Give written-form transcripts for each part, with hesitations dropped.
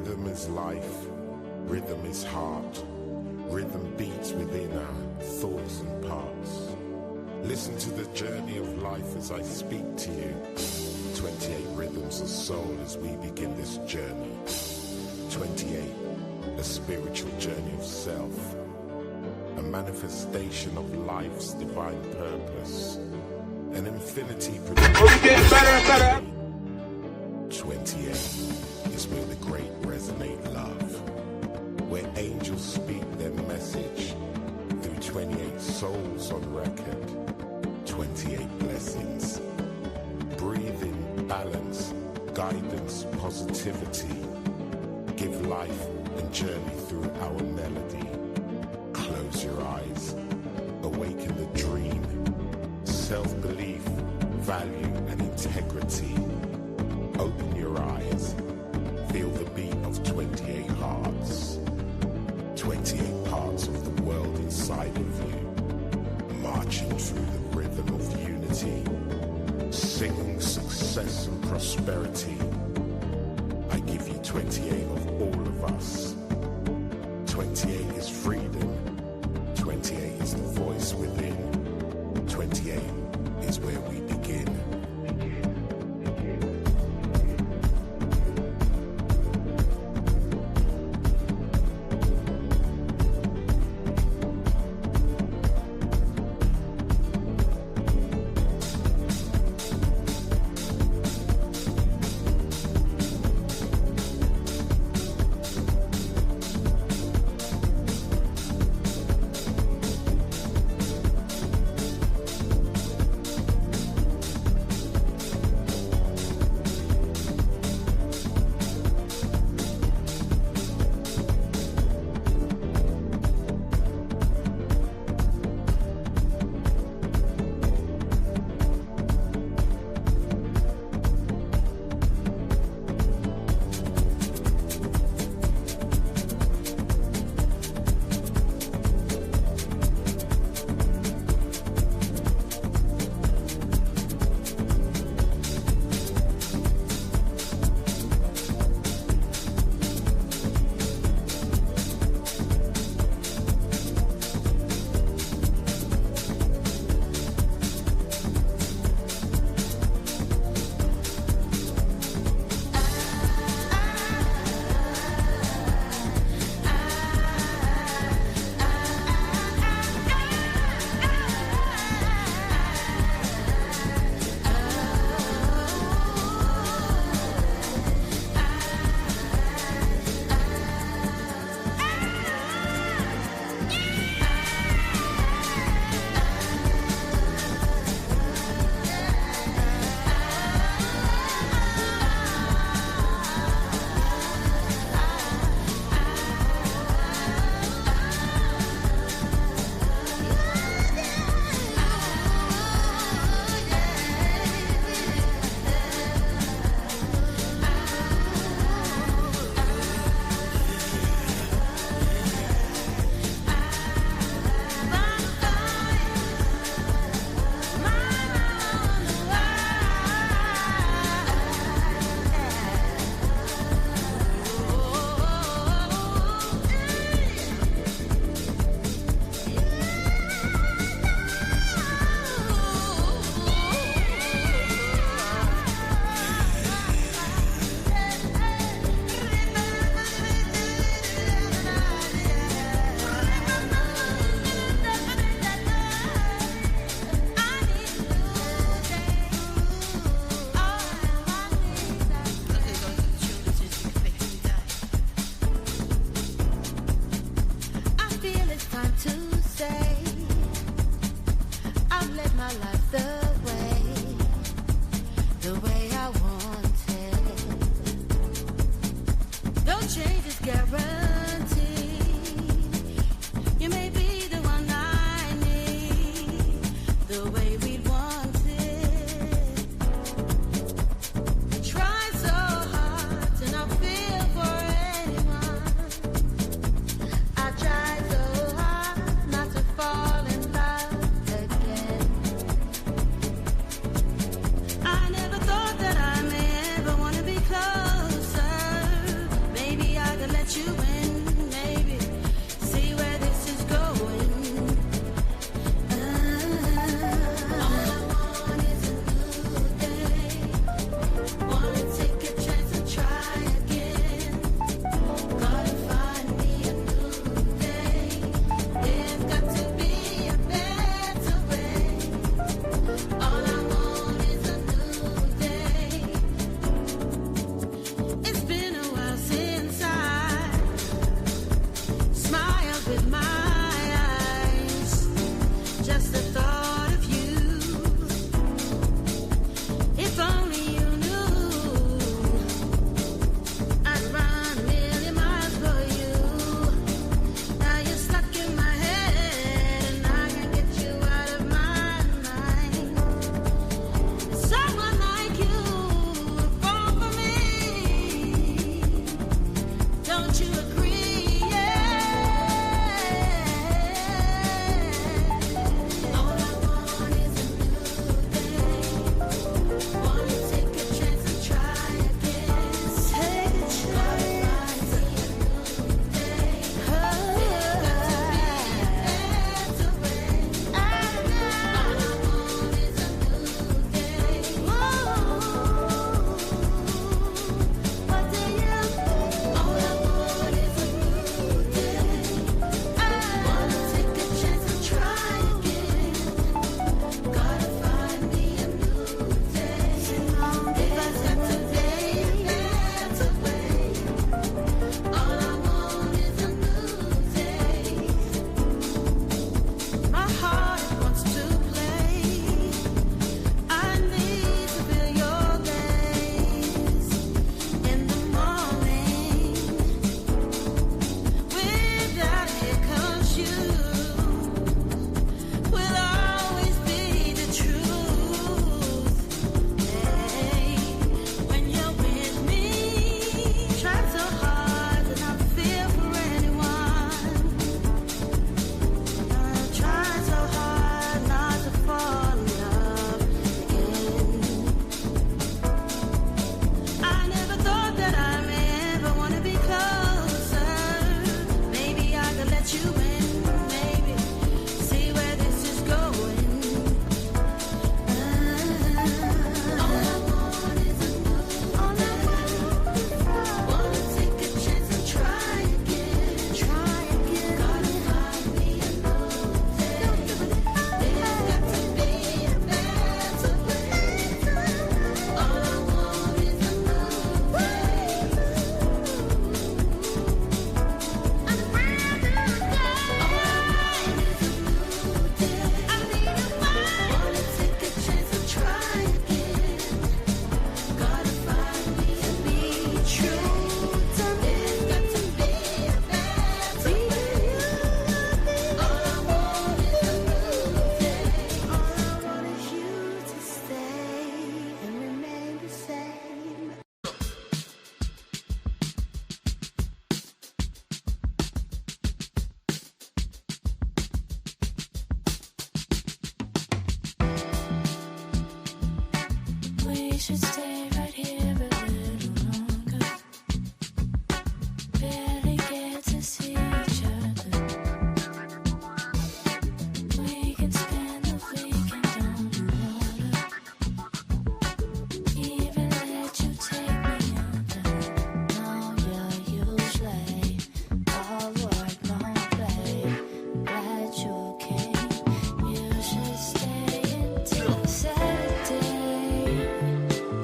Rhythm is life, rhythm is heart, rhythm beats within our thoughts and parts. Listen to the journey of life as I speak to you. 28 rhythms of soul as we begin this journey. 28, a spiritual journey of self, a manifestation of life's divine purpose, an infinity Getting better and better. 28 is where the great resonate love, where angels speak their message through 28 souls on record. 28 blessings. Breathe in balance, guidance, positivity. Give life and journey through our melody. Close your eyes. Awaken the dream. Self-belief, value and integrity. Open your eyes. Feel the beat of 28 hearts. 28 parts of the world inside of you. Marching through the rhythm of unity. Singing success and prosperity. I give you 28 of all of us. 28 is freedom. 28 is the voice within. 28 is where we begin.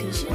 'Cause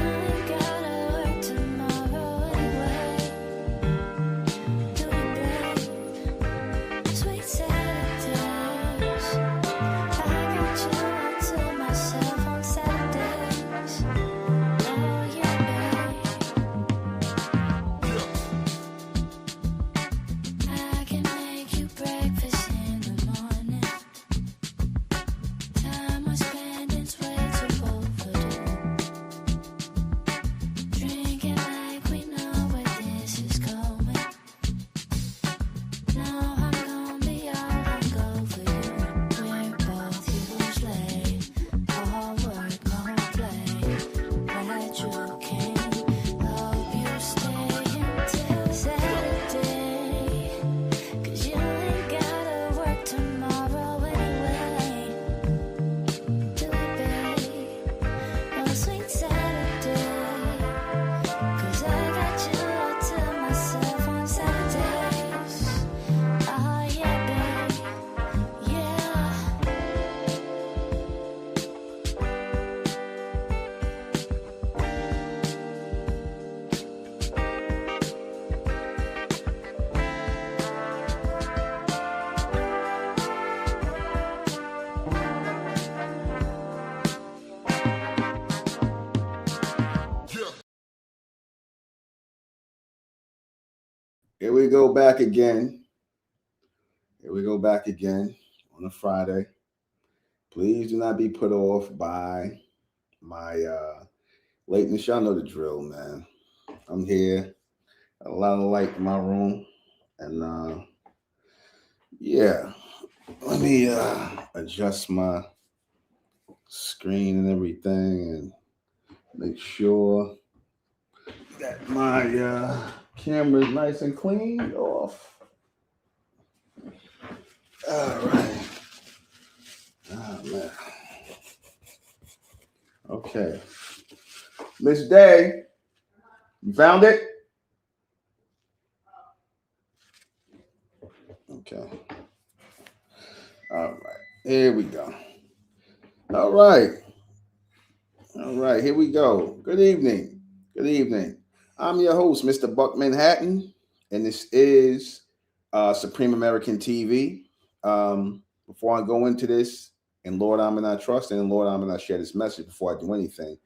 Here we go back again. Here we go back again on a Friday. Please do not be put off by my lateness. Y'all know the drill, man. I'm here. A lot of light in my room. And yeah. Let me adjust my screen and everything and make sure that my camera is nice and clean off. All right. Oh, man. Okay. Miss Day, you found it? Okay. All right. Here we go. All right. All right. Here we go. Good evening. Good evening. I'm your host, Mr. Buck Manhattan, and this is Supreme American TV. Before I go into this, in Lord I'm and I trust, and in Lord I'm and I share this message before I do anything,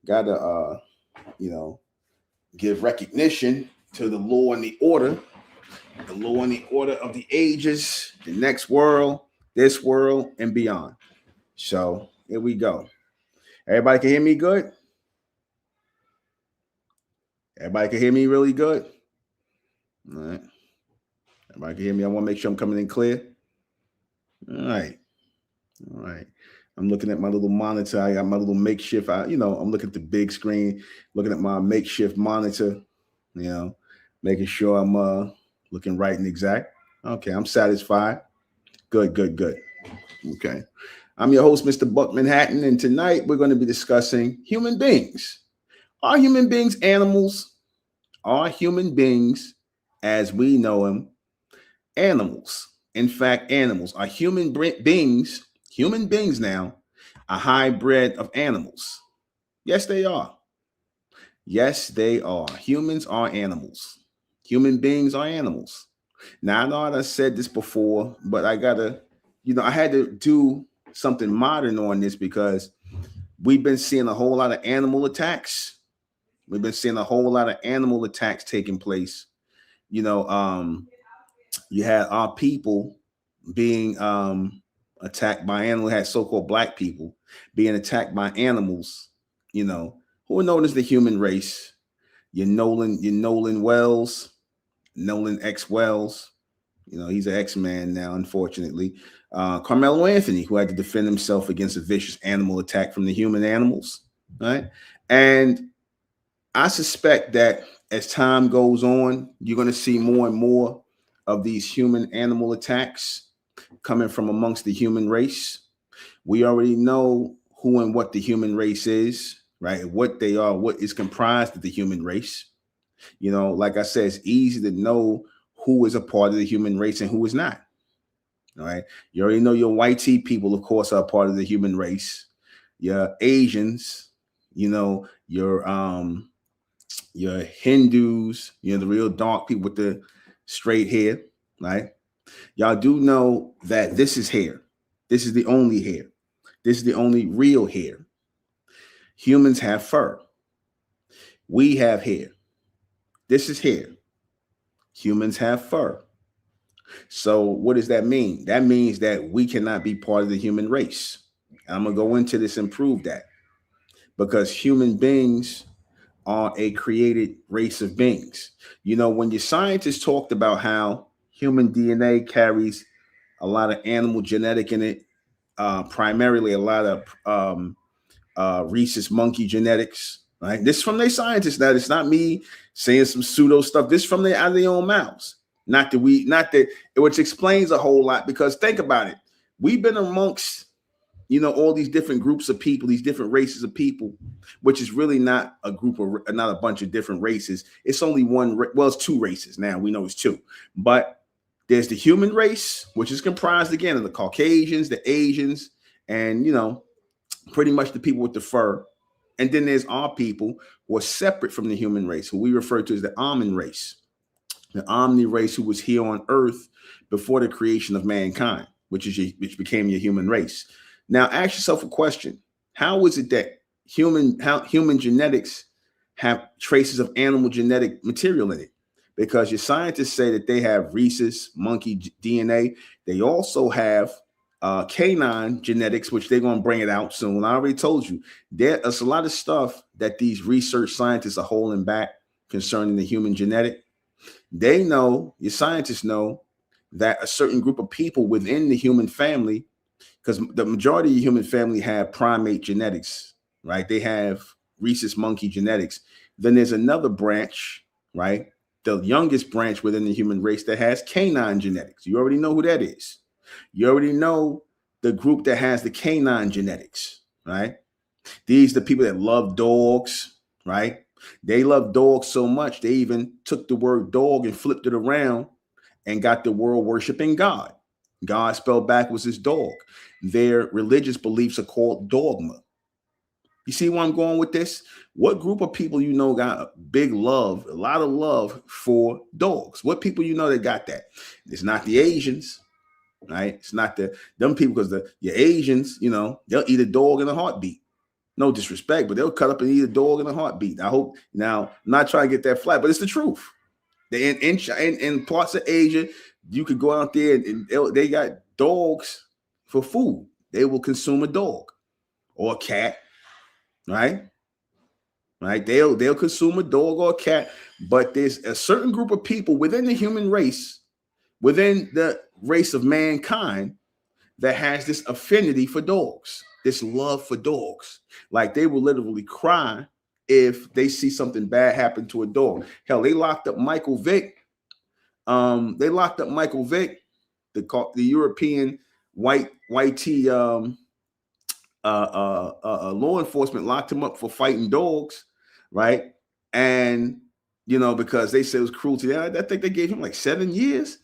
gotta give recognition to the law and the order of the ages, the next world, this world, and beyond. So here we go. Everybody can hear me good? Everybody can hear me really good? All right. Everybody can hear me. I want to make sure I'm coming in clear. All right. All right. I'm looking at my little monitor. I got my little makeshift. I'm looking at the big screen, looking at my makeshift monitor, making sure I'm looking right and exact. Okay, I'm satisfied. Good. Okay. I'm your host, Mr. Buck Manhattan, and tonight we're going to be discussing human beings. Are human beings animals? Are human beings, as we know them, animals? In fact, animals. Are human beings now, a hybrid of animals? Yes, they are. Yes, they are. Humans are animals. Human beings are animals. Now, I know I said this before, but I had to do something modern on this because we've been seeing a whole lot of animal attacks. We've been seeing a whole lot of animal attacks taking place. You had our people being attacked by animals. Had so-called black people being attacked by animals, who are known as the human race. Your Nolan Wells, Nolan X Wells. He's an X-Man now, unfortunately. Carmelo Anthony, who had to defend himself against a vicious animal attack from the human animals, right? And I suspect that as time goes on, you're going to see more and more of these human animal attacks coming from amongst the human race. We already know who and what the human race is, right? What they are, what is comprised of the human race. Like I said, it's easy to know who is a part of the human race and who is not. All right. You already know your white people, of course, are part of the human race. Your Asians, your Hindus, the real dark people with the straight hair, right? Y'all do know that this is hair. This is the only hair. This is the only real hair. Humans have fur. We have hair. This is hair. Humans have fur. So what does that mean? That means that we cannot be part of the human race. I'm going to go into this and prove that. Because human beings are a created race of beings. When your scientists talked about how human DNA carries a lot of animal genetic in it, primarily a lot of rhesus monkey genetics, right? This is from their scientists. Now, it's not me saying some pseudo stuff. This is from out of their own mouths. Which explains a whole lot, because think about it. We've been amongst all these different groups of people, these different races of people, which is really not a group of, not a bunch of different races. It's only one. Well, it's two races now. We know it's two, but there's the human race, which is comprised again of the Caucasians, the Asians, and pretty much the people with the fur. And then there's our people who are separate from the human race, who we refer to as the Omni race. The Omni race, who was here on Earth before the creation of mankind, which became your human race. Now, ask yourself a question: how is it that human genetics have traces of animal genetic material in it? Because your scientists say that they have rhesus monkey DNA. They also have canine genetics, which they're going to bring it out soon. I already told you there's a lot of stuff that these research scientists are holding back concerning the human genetic. They know, your scientists know, that a certain group of people within the human family, because the majority of the human family have primate genetics, right? They have rhesus monkey genetics. Then there's another branch, right? The youngest branch within the human race that has canine genetics. You already know who that is. You already know the group that has the canine genetics, right? These are the people that love dogs, right? They love dogs so much, they even took the word dog and flipped it around and got the world worshiping God. God spelled backwards is dog. Their religious beliefs are called dogma. You see where I'm going with this? What group of people got a big love, a lot of love for dogs? What people that got that? It's not the Asians, right? It's not them people, because your Asians, they'll eat a dog in a heartbeat. No disrespect, but they'll cut up and eat a dog in a heartbeat. I hope now, I'm not trying to get that flat, but it's the truth. In parts of Asia, you could go out there and they got dogs for food. They will consume a dog or a cat, right? Right? They'll consume a dog or a cat, but there's a certain group of people within the human race, within the race of mankind, that has this affinity for dogs, this love for dogs. Like they will literally cry if they see something bad happen to a dog. Hell, they locked up Michael Vick. The European white tee law enforcement locked him up for fighting dogs, right? And because they said it was cruelty. I think they gave him like 7 years.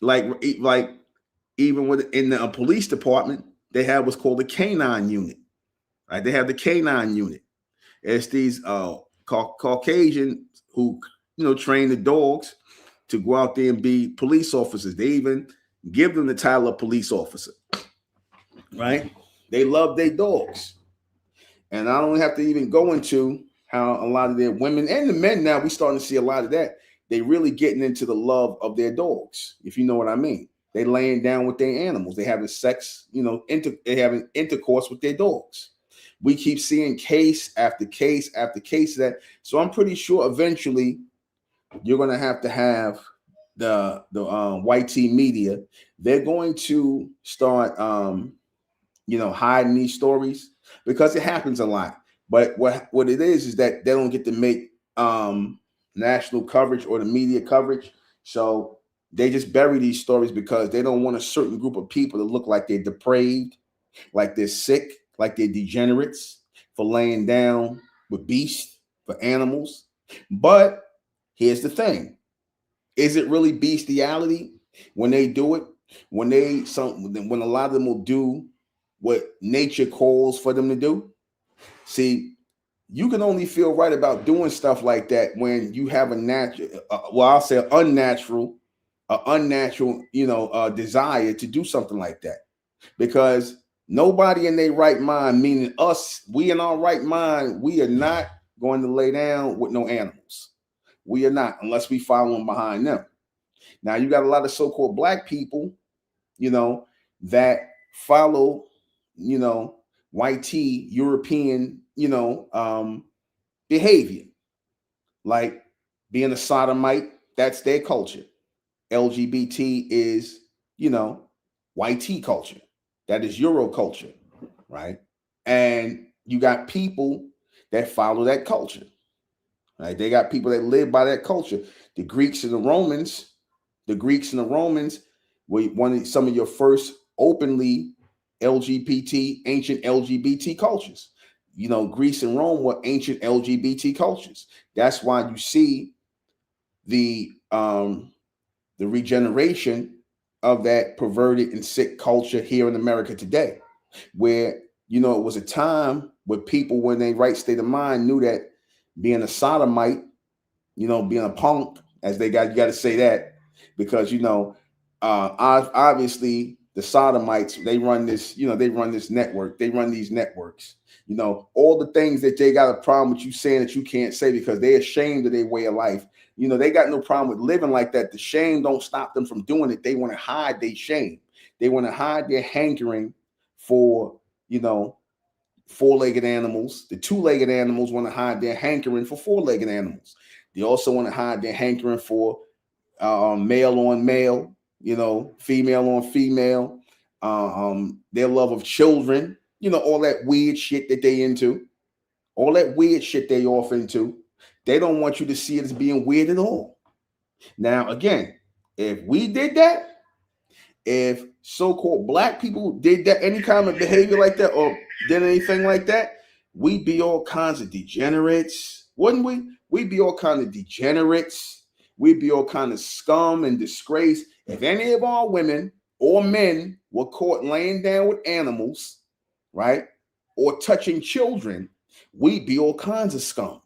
Like even in the police department, they have what's called a canine unit, right? They have the canine unit. It's these Caucasian who train the dogs to go out there and be police officers. They even give them the title of police officer, right? They love their dogs. And I don't have to even go into how a lot of their women and the men now, we starting to see a lot of that. They really getting into the love of their dogs, if you know what I mean. They laying down with their animals. They having sex, they having intercourse with their dogs. We keep seeing case after case after case of that. So I'm pretty sure eventually you're going to have the white tea media. They're going to start, hiding these stories because it happens a lot. But what it is that they don't get to make national coverage or the media coverage. So they just bury these stories because they don't want a certain group of people to look like they're depraved, like they're sick, like they're degenerates for laying down with beasts, for animals. But here's the thing. Is it really bestiality when they do it? When a lot of them will do what nature calls for them to do? See, you can only feel right about doing stuff like that when you have a natural, I'll say unnatural, desire to do something like that. Because nobody in their right mind, meaning us, we in our right mind, we are not going to lay down with no animals. We are not, unless we following behind them. Now, you got a lot of so-called black people, that follow, white tea, European, behavior, like being a sodomite. That's their culture. LGBT is, white tea culture. That is Euro culture, right? And you got people that follow that culture, right? They got people that live by that culture. The Greeks and the Romans were some of your first openly ancient LGBT cultures. You know, Greece and Rome were ancient LGBT cultures. That's why you see the regeneration of that perverted and sick culture here in America today, where, you know, it was a time where people, when they right state of mind, knew that being a sodomite, you know, being a punk, as you got to say that, because, you know, obviously the sodomites, they run this network, they run these networks, you know, all the things that they got a problem with you saying that you can't say because they're ashamed of their way of life. You know, they got no problem with living like that. The shame don't stop them from doing it. They want to hide their shame. They want to hide their hankering for, you know, four-legged animals. The two-legged animals want to hide their hankering for four-legged animals. They also want to hide their hankering for male on male, you know, female on female, their love of children, you know, all that weird shit that they into, all that weird shit they off into. They don't want you to see it as being weird at all. Now, again, if we did that, if so-called black people did that, any kind of behavior like that, or did anything like that, we'd be all kinds of degenerates, wouldn't we? We'd be all kinds of degenerates. We'd be all kind of scum and disgrace. If any of our women or men were caught laying down with animals, right, or touching children, we'd be all kinds of scum.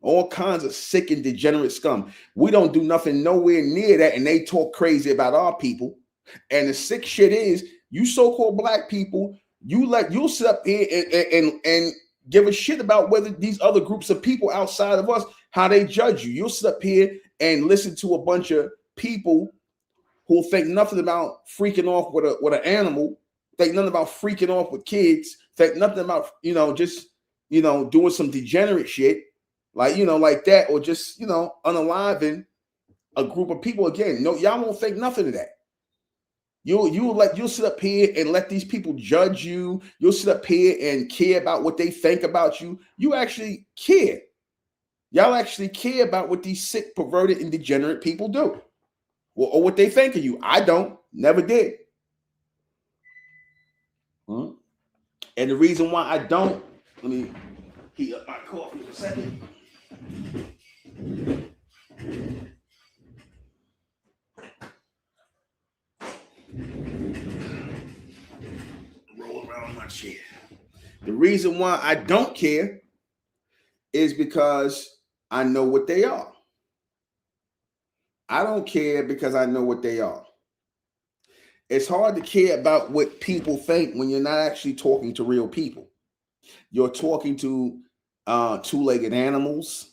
All kinds of sick and degenerate scum. We don't do nothing nowhere near that, and they talk crazy about our people. And the sick shit is, you so-called black people, you'll sit up here and give a shit about whether these other groups of people outside of us, how they judge you. You'll sit up here and listen to a bunch of people who think nothing about freaking off with an animal, think nothing about freaking off with kids, think nothing about, you know, just, you know, doing some degenerate shit. Like, you know, like that, or just, you know, unaliving a group of people. Again, no, y'all won't think nothing of that. You'll sit up here and let these people judge you. You'll sit up here and care about what they think about you. You actually care. Y'all actually care about what these sick, perverted, and degenerate people do, or what they think of you. I don't. Never did. And the reason why I don't, let me heat up my coffee for a second. Roll around my chair. The reason why I don't care is because I know what they are. I don't care because I know what they are. It's hard to care about what people think when you're not actually talking to real people. You're talking to two-legged animals,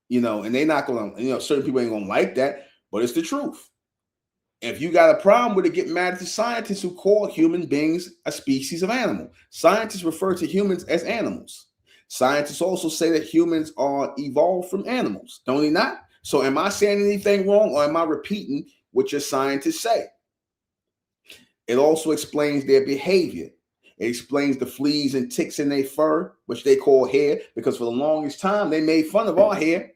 you know, and they're not going to, you know, certain people ain't going to like that, but it's the truth. If you got a problem with it, get mad at the scientists who call human beings a species of animal. Scientists refer to humans as animals. Scientists also say that humans are evolved from animals, don't they not? So am I saying anything wrong, or am I repeating what your scientists say? It also explains their behavior. It explains the fleas and ticks in their fur, which they call hair, because for the longest time, they made fun of our hair.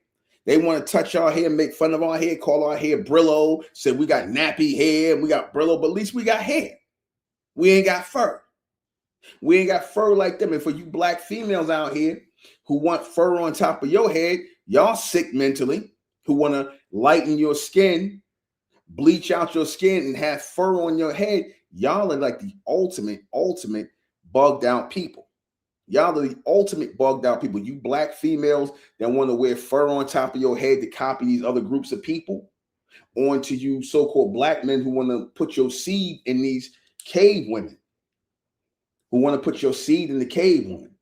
They want to touch our hair, make fun of our hair, call our hair Brillo, said we got nappy hair, we got Brillo, but at least we got hair. We ain't got fur. We ain't got fur like them. And for you black females out here who want fur on top of your head, y'all sick mentally, who want to lighten your skin, bleach out your skin, and have fur on your head, y'all are like the ultimate bugged out people. Y'all are the ultimate bugged out people. You black females that want to wear fur on top of your head to copy these other groups of people, on to you so-called black men who want to put your seed in these cave women, who want to put your seed in the cave woman,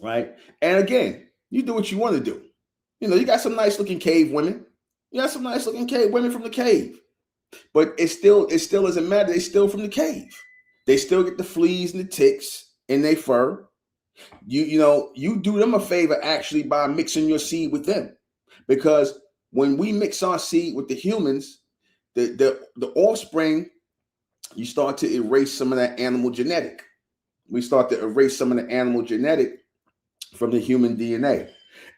right? And again, you do what you want to do. You know, you got some nice looking cave women. You got some nice looking cave women from the cave, but it still doesn't matter. They still from the cave. They still get the fleas and the ticks in their fur. You know, you do them a favor actually by mixing your seed with them, because when we mix our seed with the humans, the offspring, you start to erase some of that animal genetic. We start to erase some of the animal genetic from the human DNA.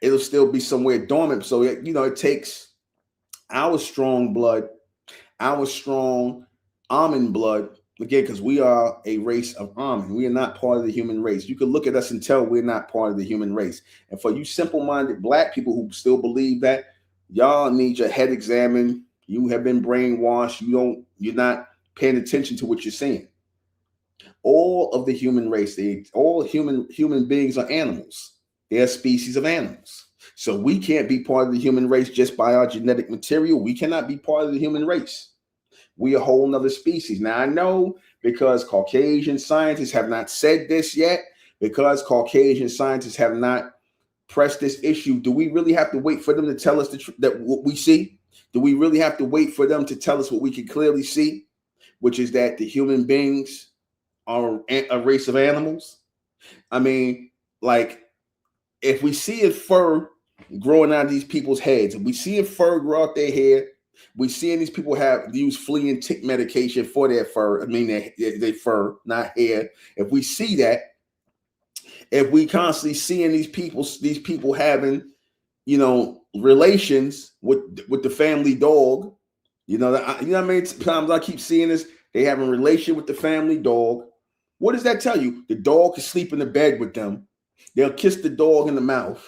It'll still be somewhere dormant. So, you know, it takes our strong blood, our strong almond blood, Again, because we are a race of Amen. We are not part of the human race. You can look at us and tell we're not part of the human race. And for you simple-minded black people who still believe that, y'all need your head examined. You have been brainwashed. You're not paying attention to what you're seeing. All of the human race, all human beings are animals. They are species of animals. So we can't be part of the human race just by our genetic material. We cannot be part of the human race. We a whole nother species. Now I know because Caucasian scientists have not said this yet, because Caucasian scientists have not pressed this issue. Do we really have to wait for them to tell us that what we see? Do we really have to wait for them to tell us what we can clearly see, which is that the human beings are a race of animals? I mean, like, if we see a fur growing out of these people's heads, if we see a fur grow out their hair, we seeing these people use flea and tick medication for their fur. I mean, their fur, not hair. If we see that, if we constantly seeing these people having, relations with the family dog, you know what I mean? Times I keep seeing this, they having a relation with the family dog. What does that tell you? The dog can sleep in the bed with them. They'll kiss the dog in the mouth,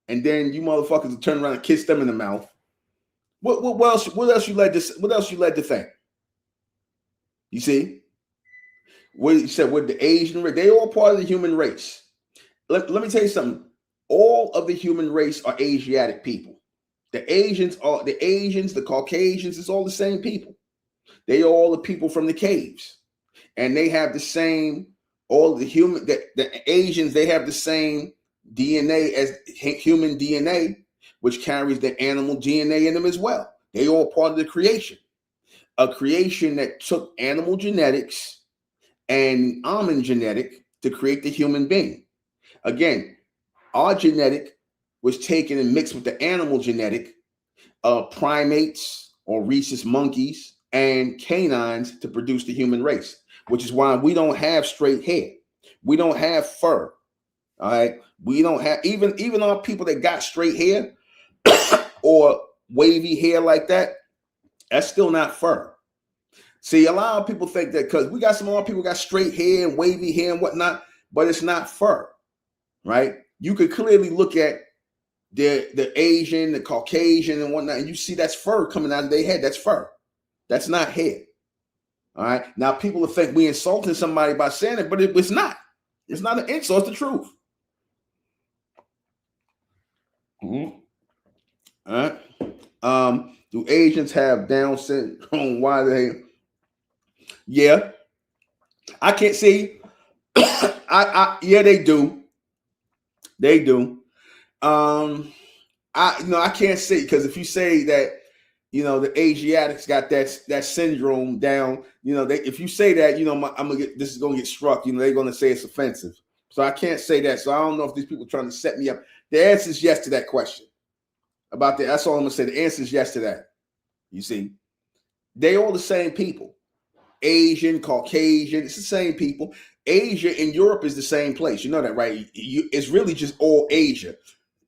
and then you motherfuckers will turn around and kiss them in the mouth. What else you led to think? You see, what you said with the Asian race, they all part of the human race. Let me tell you something. All of the human race are Asiatic people. The Asians, the Caucasians, it's all the same people. They are all the people from the caves, and they have the same. All the Asians, they have the same DNA as human DNA, which carries the animal DNA in them as well. They all part of the creation, a creation that took animal genetics and almond genetic to create the human being. Again, our genetic was taken and mixed with the animal genetic of primates or rhesus monkeys and canines to produce the human race, which is why we don't have straight hair. We don't have fur. All right. We don't have even our people that got straight hair or wavy hair like that. That's still not fur. See, a lot of people think that because we got some more people got straight hair and wavy hair and whatnot, but it's not fur, right? You could clearly look at the Asian, the Caucasian, and whatnot, and you see that's fur coming out of their head. That's fur. That's not hair. All right. Now people will think we insulting somebody by saying it, but it's not. It's not an insult. It's the truth. Mm-hmm. All right. Do Asians have Down syndrome? Why they? Yeah, I can't see. Yeah, they do. They do. I can't say, because if you say that, the Asiatics got that syndrome down, if you say that, this is gonna get struck. They're gonna say it's offensive. So I can't say that. So I don't know if these people are trying to set me up. The answer is yes to that question. About that, that's all I'm gonna say. The answer is yes to that. You see, they all the same people. Asian, Caucasian, it's the same people. Asia and Europe is the same place. You know that, right? It's really just all Asia.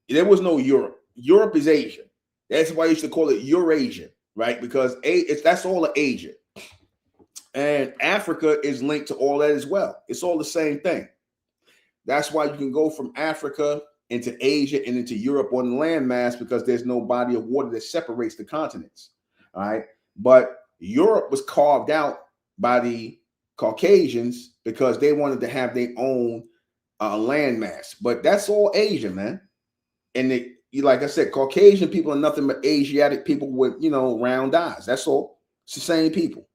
There was no Europe. Europe is Asia. That's why you used to call it Eurasia, right? Because that's all of Asia. And Africa is linked to all that as well. It's all the same thing. That's why you can go from Africa into Asia and into Europe on landmass, because there's no body of water that separates the continents. All right. But Europe was carved out by the Caucasians because they wanted to have their own landmass. But that's all Asia, man. And like I said, Caucasian people are nothing but Asiatic people with, round eyes. That's all. It's the same people.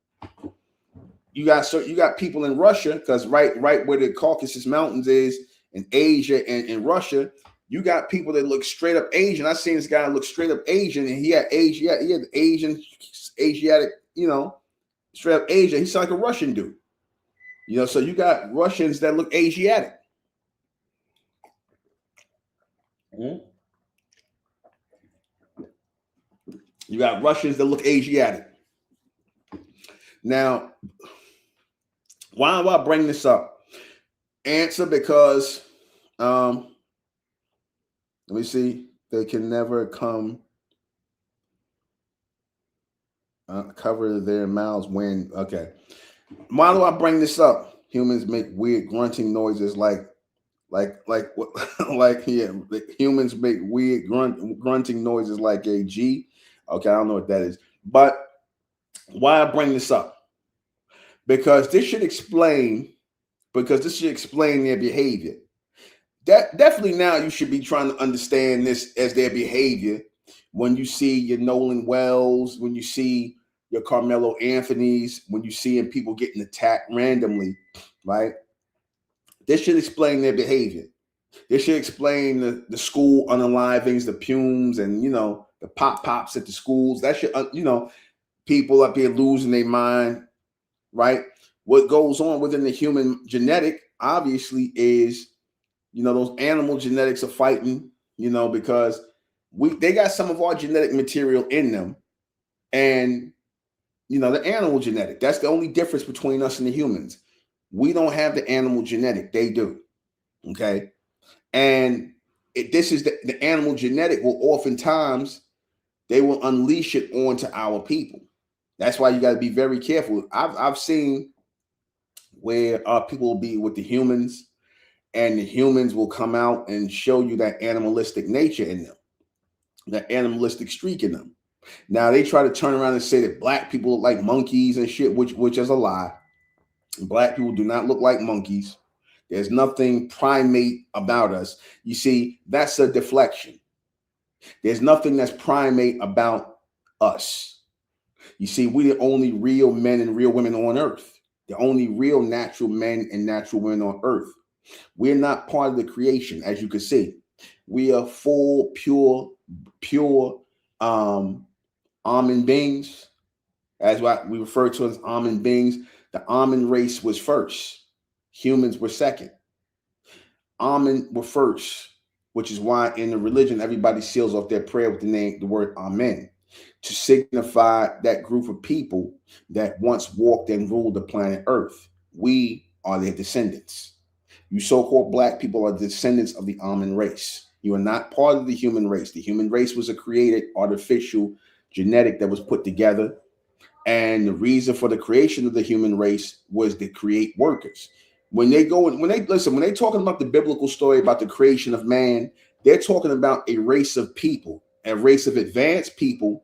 You got people in Russia, because right where the Caucasus Mountains is in Asia and in Russia, you got people that look straight up Asian. I seen this guy look straight up Asian, and he had Asiatic, straight up Asian. He's like a Russian dude. So you got Russians that look Asiatic. Mm-hmm. You got Russians that look Asiatic. Now, why do I bring this up? Answer, because let me see. They can never come cover their mouths when. Okay. Why do I bring this up? Humans make weird grunting noises like yeah, humans make weird grunting noises like a G. Okay, I don't know what that is. But why I bring this up? Because this should explain their behavior. That definitely now you should be trying to understand this as their behavior. When you see your Nolan Wells, when you see your Carmelo Anthony's, when you see people getting attacked randomly, right? This should explain their behavior. This should explain the school unalivings, the Pumes, and the pops at the schools. That should people up here losing their mind, right? What goes on within the human genetic, obviously, is those animal genetics are fighting, because they got some of our genetic material in them, and the animal genetic. That's the only difference between us and the humans. We don't have the animal genetic; they do. Okay, and this is the animal genetic will oftentimes they will unleash it onto our people. That's why you got to be very careful. I've seen where people will be with the humans, and the humans will come out and show you that animalistic nature in them, that animalistic streak in them. Now they try to turn around and say that black people look like monkeys and shit, which is a lie. Black people do not look like monkeys. There's nothing primate about us. You see, that's a deflection. There's nothing that's primate about us. You see, we're the only real men and real women on earth. The only real natural men and natural women on earth. We're not part of the creation, as you can see. We are full, pure almond beings. As what we refer to as almond beings. The almond race was first. Humans were second. Almond were first, which is why in the religion, everybody seals off their prayer with the word Amen, to signify that group of people that once walked and ruled the planet Earth. We are their descendants. You so-called black people are descendants of the almond race. You are not part of the human race. The human race was a created artificial genetic that was put together. And the reason for the creation of the human race was to create workers. When they're talking about the biblical story about the creation of man, they're talking about a race of people, a race of advanced people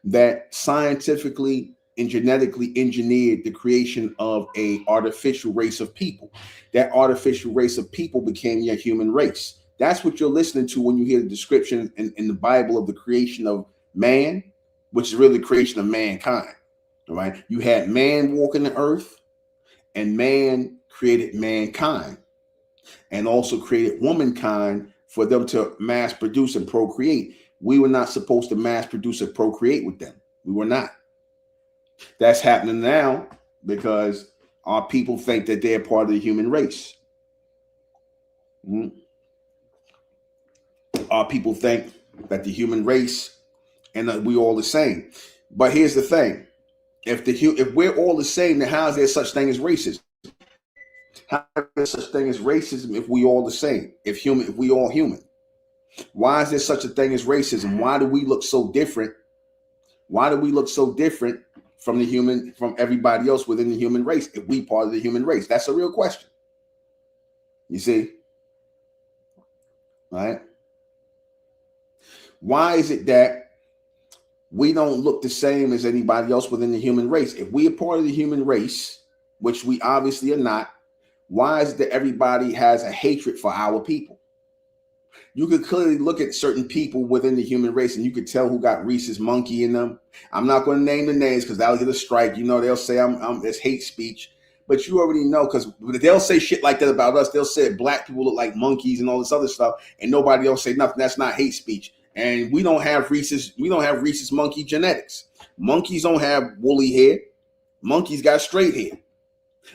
that scientifically and genetically engineered the creation of a artificial race of people. That artificial race of people became your human race. That's what you're listening to when you hear the description in the Bible of the creation of man, which is really the creation of mankind. All right. You had man walking the earth, and man created mankind, and also created womankind for them to mass produce and procreate. We were not supposed to mass produce and procreate with them. We were not. That's happening now because our people think that they're part of the human race. Our people think that the human race and that we all the same. But here's the thing. If we're all the same, then how is there such thing as racism? How is there such thing as racism if we all the same? If we all human? Why is there such a thing as racism? Why do we look so different? Why do we look so different from everybody else within the human race if we part of the human race? That's a real question. You see? Right? Why is it that we don't look the same as anybody else within the human race? If we are part of the human race, which we obviously are not, why is it that everybody has a hatred for our people? You could clearly look at certain people within the human race and you could tell who got Reese's monkey in them. I'm not going to name the names because that'll get a strike. They'll say it's hate speech, but you already know because they'll say shit like that about us. They'll say black people look like monkeys and all this other stuff, and nobody else say nothing. That's not hate speech. And we don't have Reese's monkey genetics. Monkeys don't have woolly hair. Monkeys got straight hair.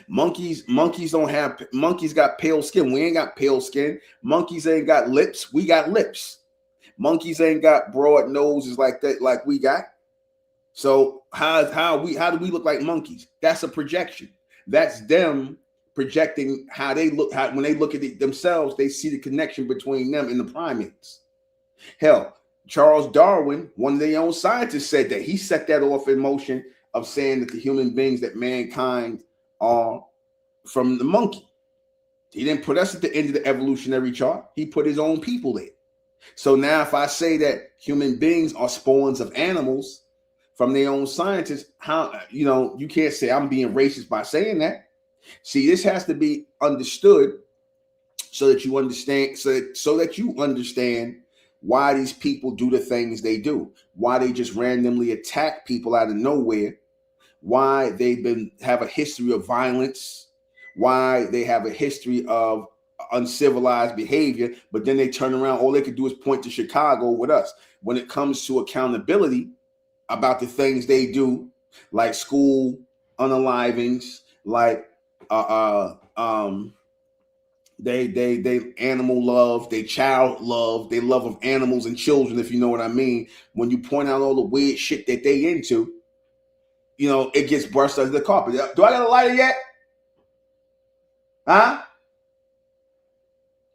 Monkeys got pale skin. We ain't got pale skin. Monkeys ain't got lips. We got lips. Monkeys ain't got broad noses like that, like we got. So how do we look like monkeys? That's a projection. That's them projecting how they look. When they look at it themselves, they see the connection between them and the primates. Hell, Charles Darwin, one of their own scientists, said that he set that off in motion of saying that the human beings that mankind are from the monkey. He didn't put us at the end of the evolutionary chart. He put his own people there. So now if I say that human beings are spawns of animals from their own scientists, how, you can't say I'm being racist by saying that. See, this has to be understood so that you understand, so that you understand why these people do the things they do, why they just randomly attack people out of nowhere, why they have a history of violence, why they have a history of uncivilized behavior, but then they turn around, all they could do is point to Chicago with us. When it comes to accountability about the things they do, like school unalivings, like they animal love, they child love, they love of animals and children, if you know what I mean. When you point out all the weird shit that they into, it gets brushed under the carpet. Do I got a lighter yet? Huh?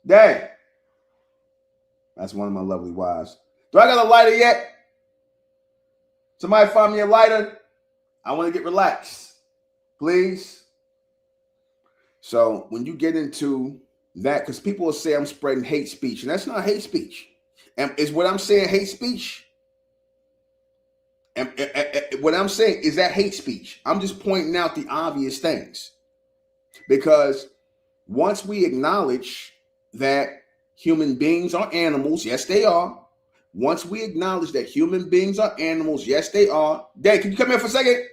Dang. That's one of my lovely wives. Do I got a lighter yet? Somebody find me a lighter. I want to get relaxed. Please. So when you get into that, because people will say I'm spreading hate speech, and that's not hate speech. And is what I'm saying hate speech? And what I'm saying, is that hate speech? I'm just pointing out the obvious things. Because once we acknowledge that human beings are animals, yes, they are. Once we acknowledge that human beings are animals, yes, they are. Dad, can you come here for a second?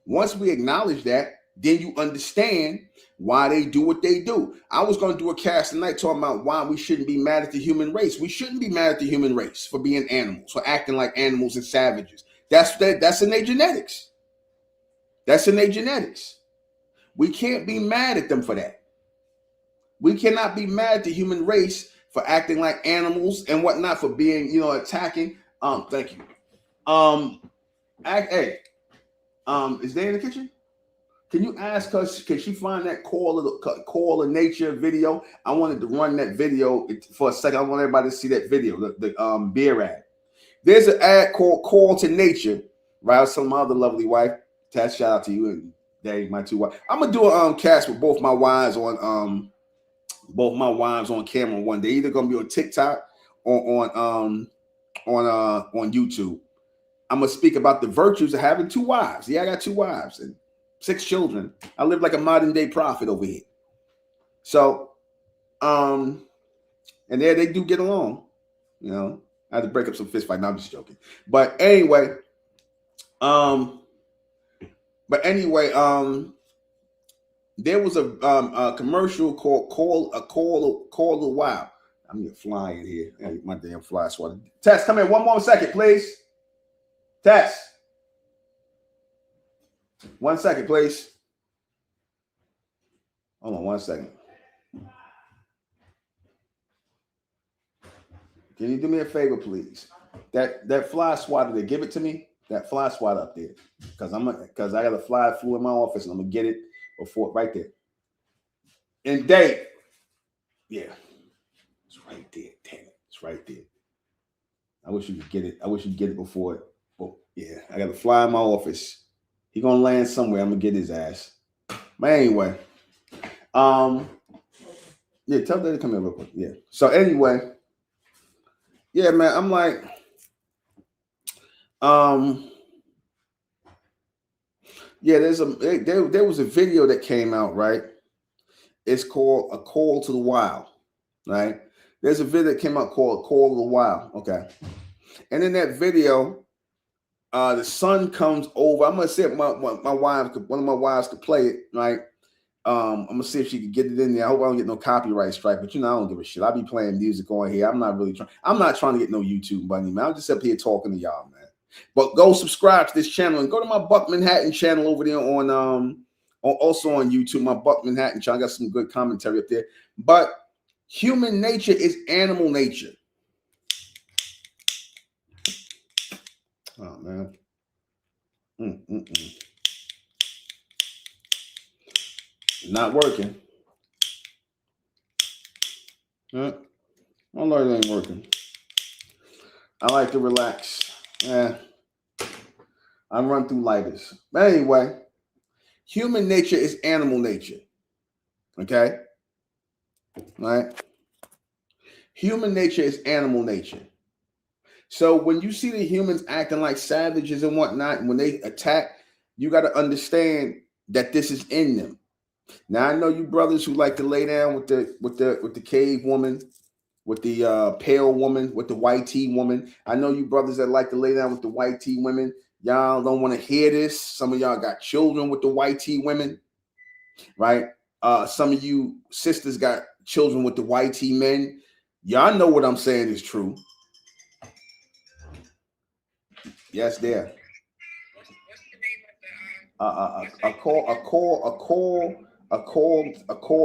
Once we acknowledge that, then you understand why they do what they do. I was going to do a cast tonight talking about why we shouldn't be mad at the human race. We shouldn't be mad at the human race for being animals, for acting like animals and savages. That's in their genetics. That's in their genetics. We can't be mad at them for that. We cannot be mad at the human race for acting like animals and whatnot, for being, attacking. Thank you. Hey, is they in the kitchen? Can you ask her, can she find that call of nature video? I wanted to run that video for a second. I want everybody to see that video, the beer ad. There's an ad called Call to Nature, right? I was telling my other lovely wife, Tess, shout out to you and Dave, my two wives. I'm gonna do a cast with both my wives on camera one day. Either gonna be on TikTok or on YouTube. I'm gonna speak about the virtues of having two wives. Yeah, I got two wives and 6 children. I live like a modern day prophet over here. So, and there they do get along. I had to break up some fist fight. No, I'm just joking. But anyway, there was a commercial called Call a While. I'm gonna fly in here. My damn fly swatter. Tess, come here 1 more second, please. Tess. 1 second, please. Hold on 1 second. Can you do me a favor, please? That fly swatter, they give it to me. That fly swatter up there, because I got a fly flew in my office, and I'm gonna get it before right there. And Dave, yeah, it's right there. Damn it, it's right there. I wish you could get it. I wish you'd get it before it. Well, yeah, I got a fly in my office. He gonna land somewhere. I'm gonna get his ass. But anyway, yeah, tell Dad to come here real quick. Yeah. So anyway, yeah, man, I'm like, yeah, there was a video that came out, right? It's called A Call to the Wild, right? There's a video that came out called Call to the Wild, okay? And in that video, the son comes over. I'm gonna see if one of my wives could play it, right? I'm gonna see if she could get it in there. I hope I don't get no copyright strike, but I don't give a shit. I be playing music on here. I'm not trying to get no YouTube money, man. I'm just up here talking to y'all, man. But go subscribe to this channel and go to my Buck Manhattan channel over there on also on YouTube. My Buck Manhattan channel. I got some good commentary up there. But human nature is animal nature. Oh man. Not working. My light ain't working. I like to relax. I run through lighters. But anyway, Human nature is animal nature. Okay? Right? Human nature is animal nature. So when you see the humans acting like savages and whatnot, when they attack, you got to understand that this is in them. Now I know you brothers who like to lay down with the cave woman, with the pale woman, with the white tea woman. I know you brothers that like to lay down with the white tea women. Y'all don't want to hear this. Some of y'all got children with the white tea women, right? Some of you sisters got children with the white tea men. Y'all know what I'm saying is true. Yes, there. A call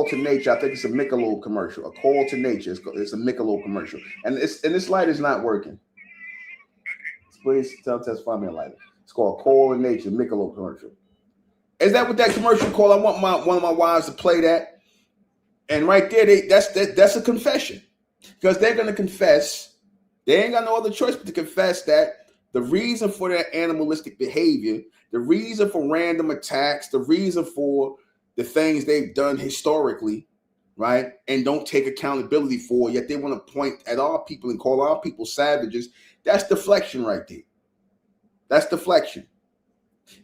to nature. I think it's a Michelob commercial. A call to nature. It's a Michelob commercial, and this light is not working. Please find me a lighter. It's called Call to Nature Michelob commercial. Is that what that commercial called? I want one of my wives to play that, and right there, that's a confession, because they're gonna confess. They ain't got no other choice but to confess that the reason for their animalistic behavior, the reason for random attacks, the reason for the things they've done historically, right, and don't take accountability for, yet they want to point at our people and call our people savages. That's deflection right there. That's deflection.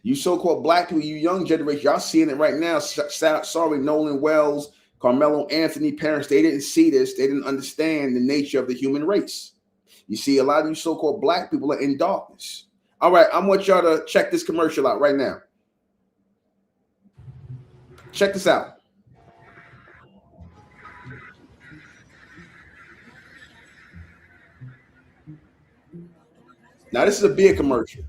You so-called black people, you young generation, y'all seeing it right now. Sorry, Nolan Wells, Carmelo Anthony parents, they didn't see this. They didn't understand the nature of the human race. You see, a lot of you so-called black people are in darkness. All right, I want y'all to check this commercial out right now. Check this out. Now, this is a beer commercial.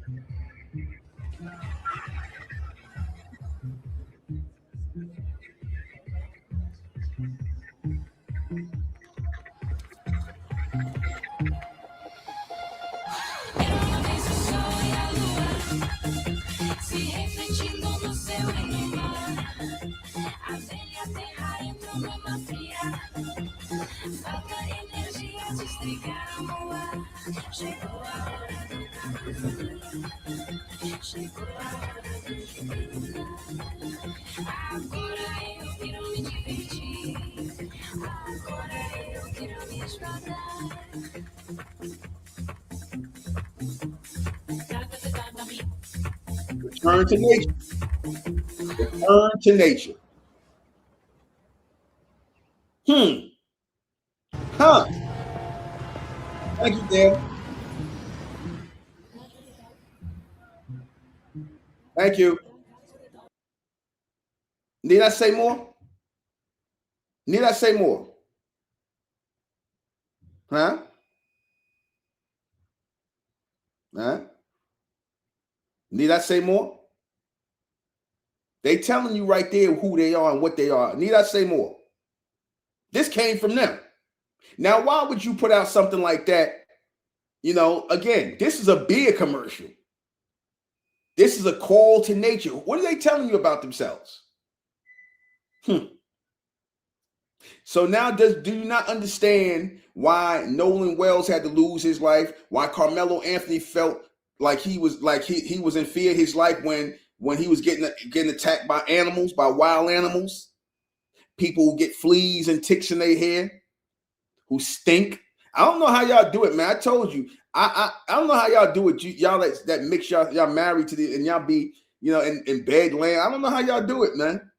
Return to nature. Return to nature. Huh. Thank you, Dan. Thank you. Need I say more? Need I say more? Huh? Huh? Need I say more? They telling you right there who they are and what they are. Need I say more? This came from them. Now, why would you put out something like that? You know, again, this is a beer commercial. This is a call to nature. What are they telling you about themselves? So now, do you not understand why Nolan Wells had to lose his life? Why Carmelo Anthony felt like he was in fear of his life when he was getting attacked by animals, by wild animals, people who get fleas and ticks in their hair, who stink. I don't know how y'all do it, man. I told you, I don't know how y'all do it. Y'all that mix y'all married to and y'all be in bed laying. I don't know how y'all do it, man.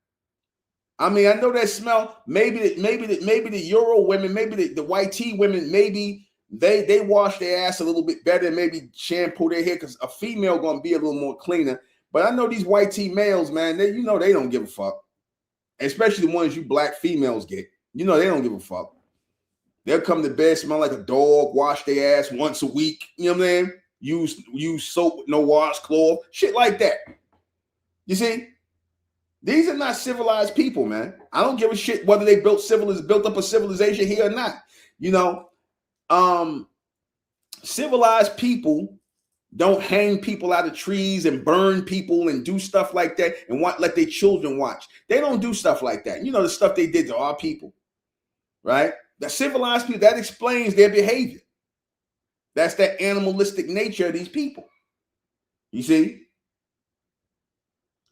I mean, I know that smell. Maybe the Euro women, maybe the white tea women, maybe they wash their ass a little bit better and maybe shampoo their hair, because a female gonna be a little more cleaner. But I know these white tea males, man, they don't give a fuck. Especially the ones you black females get. They don't give a fuck. They'll come to bed, smell like a dog, wash their ass once a week. You know what I'm saying? Use soap with no washcloth, shit like that. You see? These are not civilized people, man. I don't give a shit whether they built up a civilization here or not. Civilized people don't hang people out of trees and burn people and do stuff like that and let their children watch. They don't do stuff like that. The stuff they did to our people, right? The civilized people, that explains their behavior. That's that animalistic nature of these people. You see?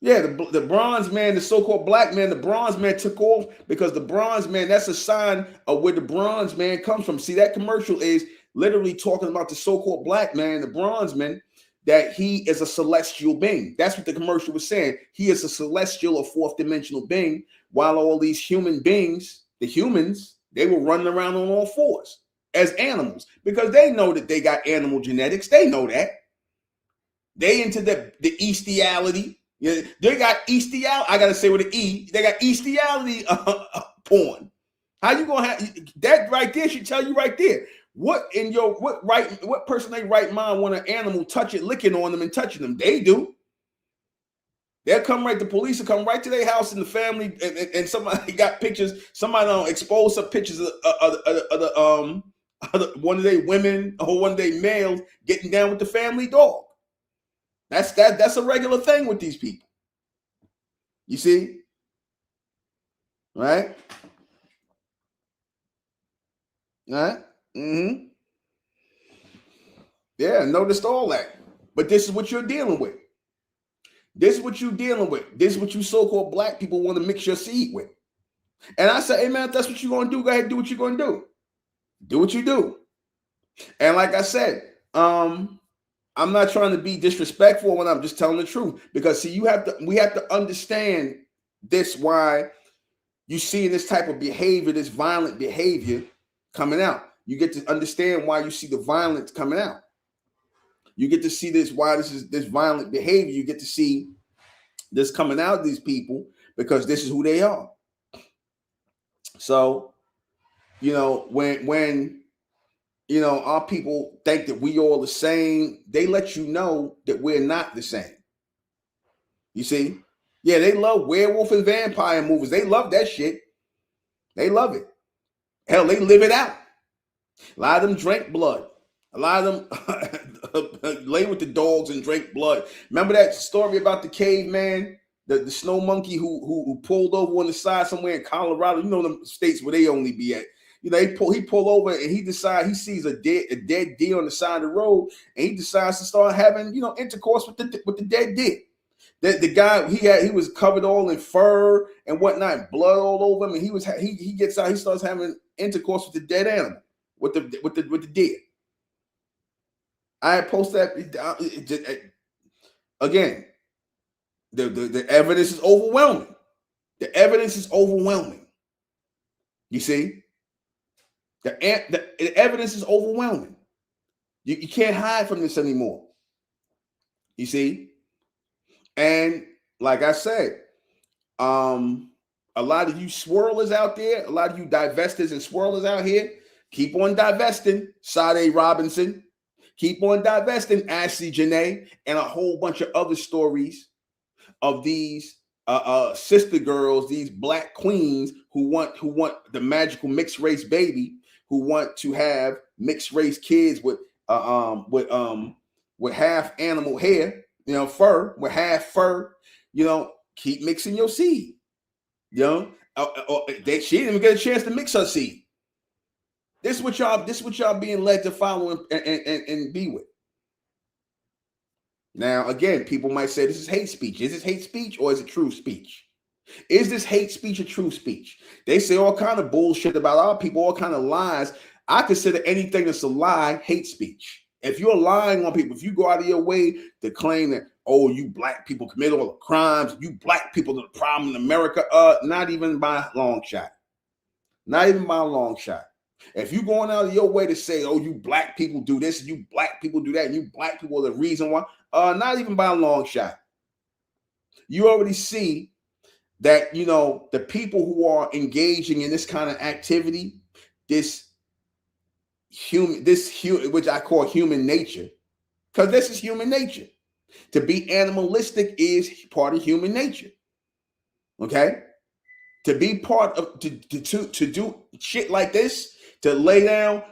Yeah, the bronze man, the so-called black man, the bronze man took off because the bronze man, that's a sign of where the bronze man comes from. See, that commercial is literally talking about the so-called black man, the bronze man, that he is a celestial being. That's what the commercial was saying. He is a celestial or fourth dimensional being, while all these human beings, the humans, they were running around on all fours as animals because they know that they got animal genetics. They know that. They into the bestiality. Yeah, they got bestiality. I gotta say with an E. They got bestiality porn. How you gonna have that right there? Should tell you right there. What person they right mind want an animal touch it, licking on them and touching them? They do. They'll come right. The police will come right to their house and the family, and somebody got pictures. Somebody expose some pictures of one of their women or one of their males getting down with the family dog. That's a regular thing with these people. You see? Right? Right? Mm-hmm. Yeah, noticed all that. But this is what you're dealing with. This is what you're dealing with. This is what you so-called black people want to mix your seed with. And I say, hey man, if that's what you're gonna do, go ahead and do what you're gonna do. Do what you do. And like I said, I'm not trying to be disrespectful when I'm just telling the truth, because see, we have to understand this, why you see this type of behavior, this violent behavior coming out. You get to understand why you see the violence coming out. You get to see this, why this is this violent behavior. You get to see this coming out of these people because this is who they are. So, when our people think that we all the same, they let you know that we're not the same. You see? Yeah, they love werewolf and vampire movies. They love that shit. They love it. Hell, they live it out. A lot of them drink blood. A lot of them lay with the dogs and drink blood. Remember that story about the caveman, the snow monkey who pulled over on the side somewhere in Colorado? You know them states where they only be at. He pull over and he sees a dead deer on the side of the road, and he decides to start having intercourse with the dead deer. The guy he was covered all in fur and whatnot, blood all over him, and he gets out, he starts having intercourse with the dead animal, with the deer. I post that again. The evidence is overwhelming. The evidence is overwhelming. You see, the evidence is overwhelming. You can't hide from this anymore. You see, and like I said, a lot of you swirlers out there, a lot of you divestors and swirlers out here, keep on divesting. Sade Robinson, keep on divesting. Ashley Janae, and a whole bunch of other stories of these sister girls, these black queens who want the magical mixed race baby, who want to have mixed race kids with half animal hair, fur, with half fur. Keep mixing your seed. She didn't even get a chance to mix her seed. This is what y'all being led to follow and be with. Now, again, people might say this is hate speech. Is this hate speech or is it true speech? Is this hate speech or true speech? They say all kind of bullshit about our people, all kind of lies. I consider anything that's a lie hate speech. If you're lying on people, if you go out of your way to claim that, oh, you black people commit all the crimes, you black people are the problem in America, not even by a long shot. Not even by a long shot. If you're going out of your way to say, oh, you black people do this, and you black people do that, and you black people are the reason why, not even by a long shot. You already see that, the people who are engaging in this kind of activity, which I call human nature, because this is human nature. To be animalistic is part of human nature. Okay? To be part of to do shit like this, to lay down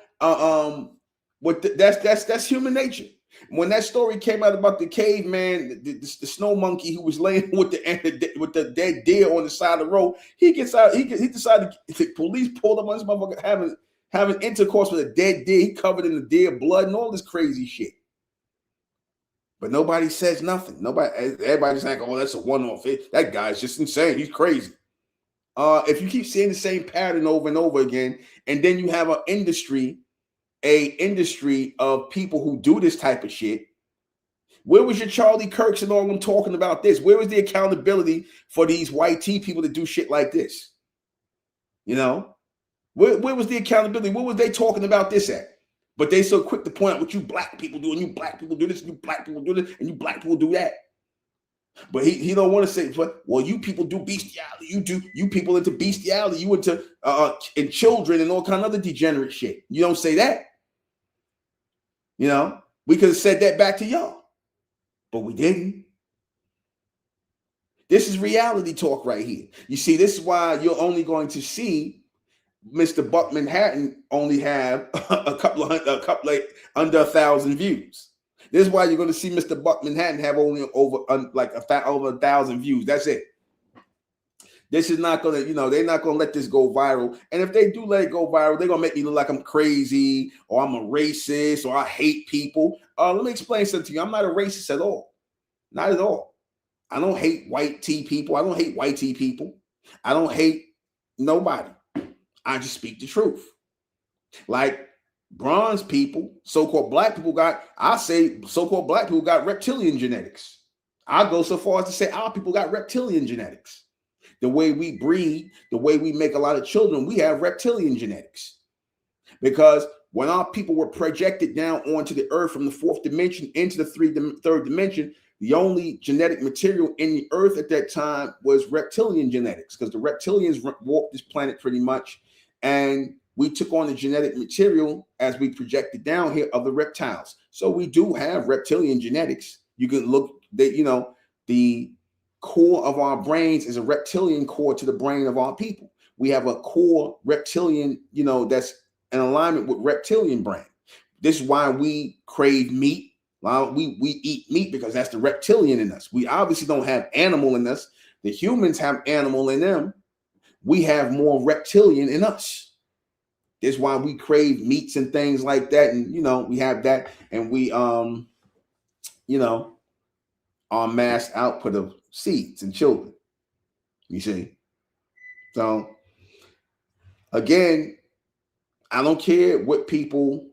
that's human nature. When that story came out about the caveman, the snow monkey who was laying with the dead deer on the side of the road, he gets out. He decided, the police pulled him on this motherfucker having intercourse with a dead deer. He covered in the deer blood and all this crazy shit. But nobody says nothing. Everybody's like, oh, that's a one-off. That guy's just insane. He's crazy. If you keep seeing the same pattern over and over again, and then you have an industry of people who do this type of shit, where was your Charlie Kirks and all of them talking about this? Where was the accountability for these white tea people to do shit like this? You know, where was the accountability? Where was they talking about this at? But they so quick to point out what you black people do, and you black people do this, and you black people do this, and you black people do that. But he don't want to say, well, you people do bestiality. You people into bestiality. You into and children and all kind of other degenerate shit. You don't say that. You know, we could have said that back to y'all, but we didn't. This is reality talk right here. You see, this is why you're only going to see MR.BUCK Manhattan only have a couple of under 1,000 views. This is why you're going to see MR.BUCK Manhattan have only over 1,000 views. That's it. This is not going to, they're not going to let this go viral. And if they do let it go viral, they're going to make me look like I'm crazy or I'm a racist or I hate people. Let me explain something to you. I'm not a racist at all. Not at all. I don't hate white tea people. I don't hate white tea people. I don't hate nobody. I just speak the truth. Like bronze people, so-called black people so-called black people got reptilian genetics. I'll go so far as to say our people got reptilian genetics. The way we breed, the way we make a lot of children, we have reptilian genetics. Because when our people were projected down onto the earth from the fourth dimension into the third dimension, the only genetic material in the earth at that time was reptilian genetics, because the reptilians walked this planet pretty much. And we took on the genetic material as we projected down here of the reptiles. So we do have reptilian genetics. You can look that, the core of our brains is a reptilian core to the brain of our people. We have a core reptilian, that's in alignment with reptilian brain. This is why we crave meat. We eat meat because that's the reptilian in us. We obviously don't have animal in us. The humans have animal in them. We have more reptilian in us. That's why we crave meats and things like that. And, we have that. And we, our mass output of seeds and children. You see? So, again, I don't care what people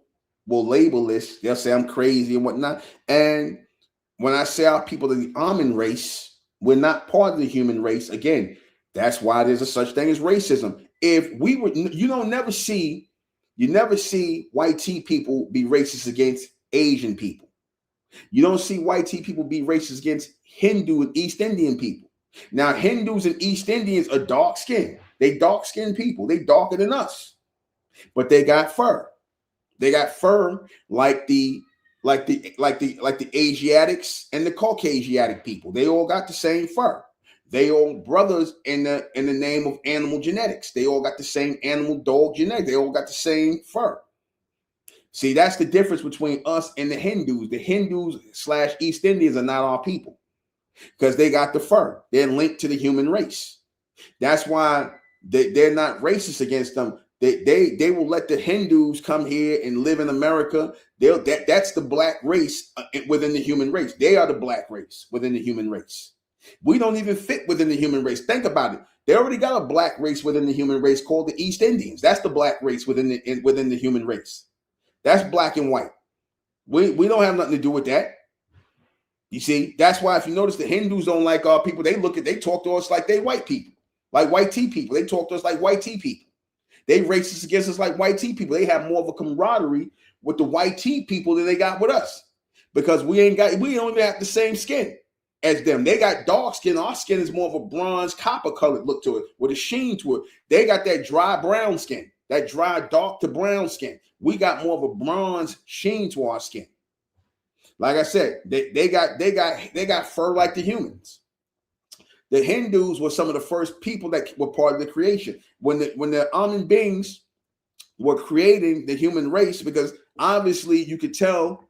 will label this. They'll say I'm crazy and whatnot. And when I say our people are the almond race, we're not part of the human race. Again, that's why there's a such thing as racism. If we were, you never see white tea people be racist against Asian people. You don't see white tea people be racist against Hindu and East Indian people. Now, Hindus and East Indians are dark skinned. They dark skinned people. They darker than us, but they got fur. They got fur like the Asiatics and the Caucasiatic people. They all got the same fur. They all brothers in the name of animal genetics. They all got the same animal dog genetics. They all got the same fur. See, that's the difference between us and the Hindus. The Hindus / East Indians are not our people because they got the fur. They're linked to the human race. That's why they're not racist against them. They will let the Hindus come here and live in America. That's the black race within the human race. They are the black race within the human race. We don't even fit within the human race. Think about it. They already got a black race within the human race called the East Indians. That's the black race within the human race. That's black and white. We don't have nothing to do with that. You see, that's why if you notice the Hindus don't like our people, they talk to us like they white people, like white tea people. They talk to us like white tea people. They racist against us like white tea people. They have more of a camaraderie with the white tea people than they got with us because we don't even have the same skin as them. They got dark skin. Our skin is more of a bronze copper colored look to it with a sheen to it. They got that dry brown skin, that dry dark to brown skin. We got more of a bronze sheen to our skin. Like I said, they got fur like the humans. The Hindus were some of the first people that were part of the creation. When the almond beings were creating the human race, because obviously you could tell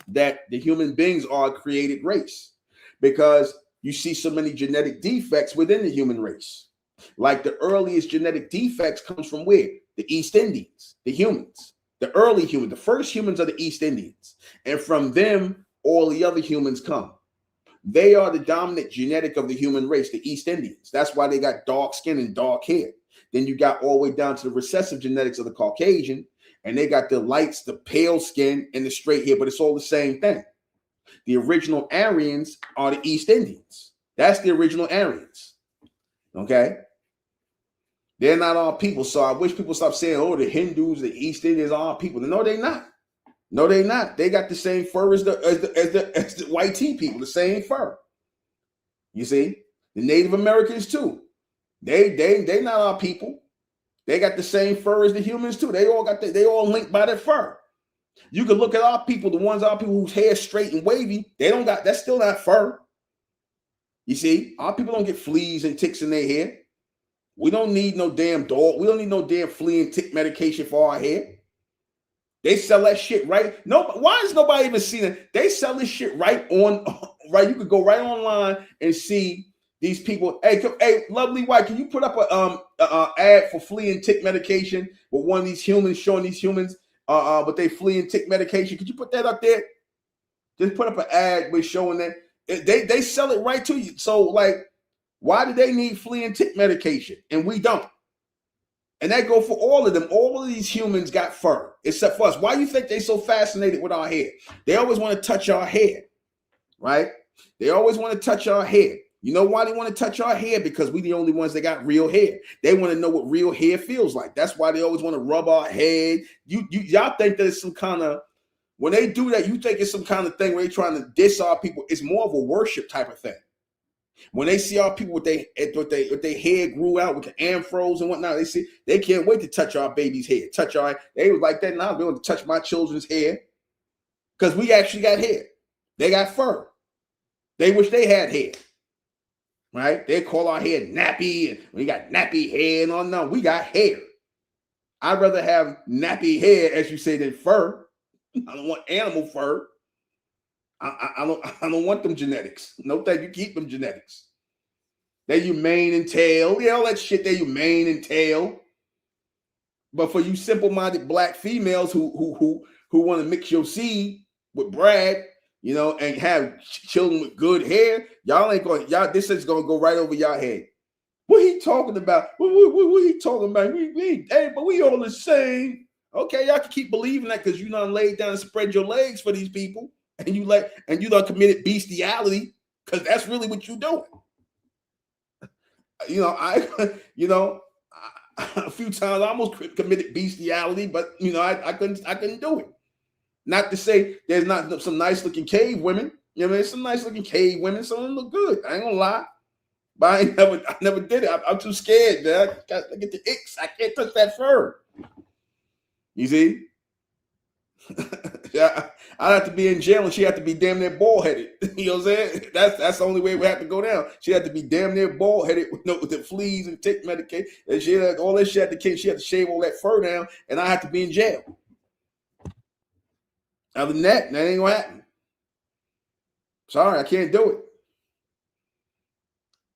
that the human beings are a created race because you see so many genetic defects within the human race. Like the earliest genetic defects comes from where? The East Indians, the humans, the early humans, the first humans are the East Indians. And from them all the other humans come. They are the dominant genetic of the human race, the East Indians. That's why they got dark skin and dark hair. Then you got all the way down to the recessive genetics of the Caucasian, and they got the lights, the pale skin, and the straight hair, but it's all the same thing. The original Aryans are the East Indians. That's the original Aryans. Okay? They're not our people. So I wish people stop saying, oh, the Hindus, the East Indians are our people. No, they're not. No, they're not. They got the same fur as the white tea people, the same fur. You see? The Native Americans too. They not our people. They got the same fur as the humans too. They all linked by their fur. You can look at our people, our people whose hair is straight and wavy, that's still not fur. You see, our people don't get fleas and ticks in their hair. We don't need no damn dog. We don't need no damn flea and tick medication for our hair. They sell that shit right. No, why is nobody even seeing it? They sell this shit right on, right? You could go right online and see these people. Hey, lovely white, can you put up a ad for flea and tick medication with one of these humans showing these humans with they flea and tick medication? Could you put that up there? Just put up an ad with showing that they sell it right to you. So like, why do they need flea and tick medication and we don't? And that go for all of them. All of these humans got fur, except for us. Why do you think they so fascinated with our hair? They always want to touch our hair, right? They always want to touch our hair. You know why they want to touch our hair? Because we the only ones that got real hair. They want to know what real hair feels like. That's why they always want to rub our head. Y'all think that it's some kind of, when they do that, you think it's some kind of thing where they're trying to diss our people. It's more of a worship type of thing. When they see our people with their hair grew out with the afros and whatnot, they can't wait to touch our baby's hair. They was like that now. They want to touch my children's hair because we actually got hair. They got fur. They wish they had hair, right? They call our hair nappy and we got nappy hair and all. No, we got hair. I'd rather have nappy hair, as you say, than fur. I don't want animal fur. I don't want them genetics. No, thank you. Keep them genetics. They you mane and tail. Yeah, all that shit there you mane and tail. But for you simple-minded black females who want to mix your seed with Brad, you know, and have children with good hair, this is gonna go right over your head. What he talking about? What he talking about? But we all the same. Okay, y'all can keep believing that because you done laid down and spread your legs for these people. And you done committed bestiality because that's really what you doing. A few times I almost committed bestiality, but I couldn't do it. Not to say there's not some nice looking cave women. You know what I mean? Some nice looking cave women. Some of them look good. I ain't gonna lie, but I never did it. I'm too scared, man. I get the icks. I can't touch that fur. You see? Yeah, I'd have to be in jail and she had to be damn near bald headed. You know what I'm saying? That's the only way we have to go down. She had to be damn near bald headed with the fleas and tick medication. And she had all that shit. She had to shave all that fur down, and I had to be in jail. Other than that ain't gonna happen. Sorry, I can't do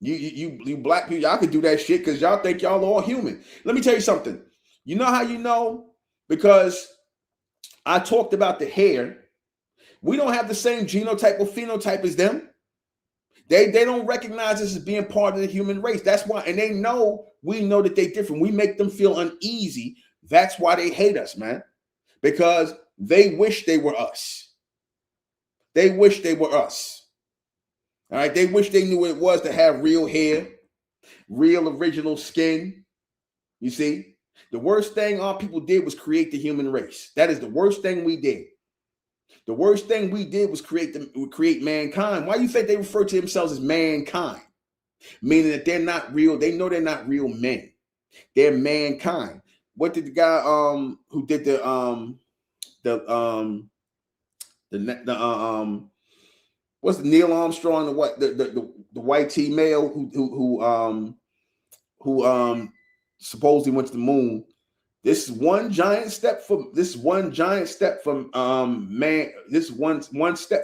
it. You black people, y'all can do that shit because y'all think y'all all human. Let me tell you something. You know how you know? Because I talked about the hair. We don't have the same genotype or phenotype as them. They don't recognize us as being part of the human race. That's why, and we know that they're different. We make them feel uneasy. That's why they hate us, man. Because they wish they were us. They wish they were us. All right. They wish they knew what it was to have real hair, real original skin. You see? The worst thing our people did was create the human race. That is the worst thing we did. The worst thing we did was create mankind. Why do you think they refer to themselves as mankind? Meaning that they're not real. They know they're not real men. They're mankind. What did the guy who did what's the Neil Armstrong, the white T male who supposedly went to the moon. This is one giant step for man. This is one step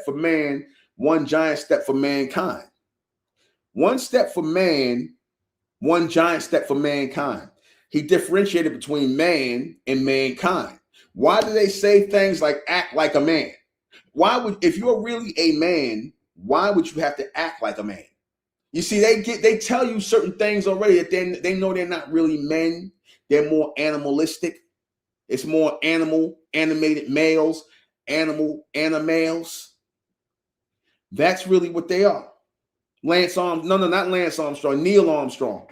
for man, one giant step for mankind. One step for man, one giant step for mankind. He differentiated between man and mankind. Why do they say things like act like a man? if you're really a man, why would you have to act like a man? You see, they tell you certain things already that they know they're not really men. They're more animalistic. It's more animated males, animals. That's really what they are. Not Lance Armstrong, Neil Armstrong.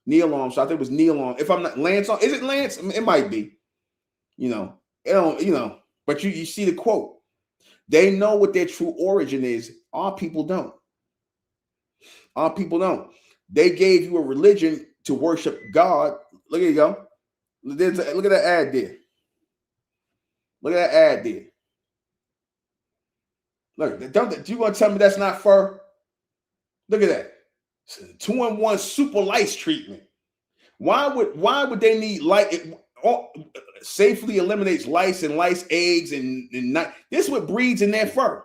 I think it was Neil Armstrong. If I'm not Lance, is it Lance? It might be. But you see the quote. They know what their true origin is. Our people don't. They gave you a religion to worship God. Look at you go. Look at that ad there. Look at that ad there. Look, do you want to tell me that's not fur? Look at that. 2-in-1 super lice treatment. Why would they need light? It safely eliminates lice and lice eggs and not. This is what breeds in their fur.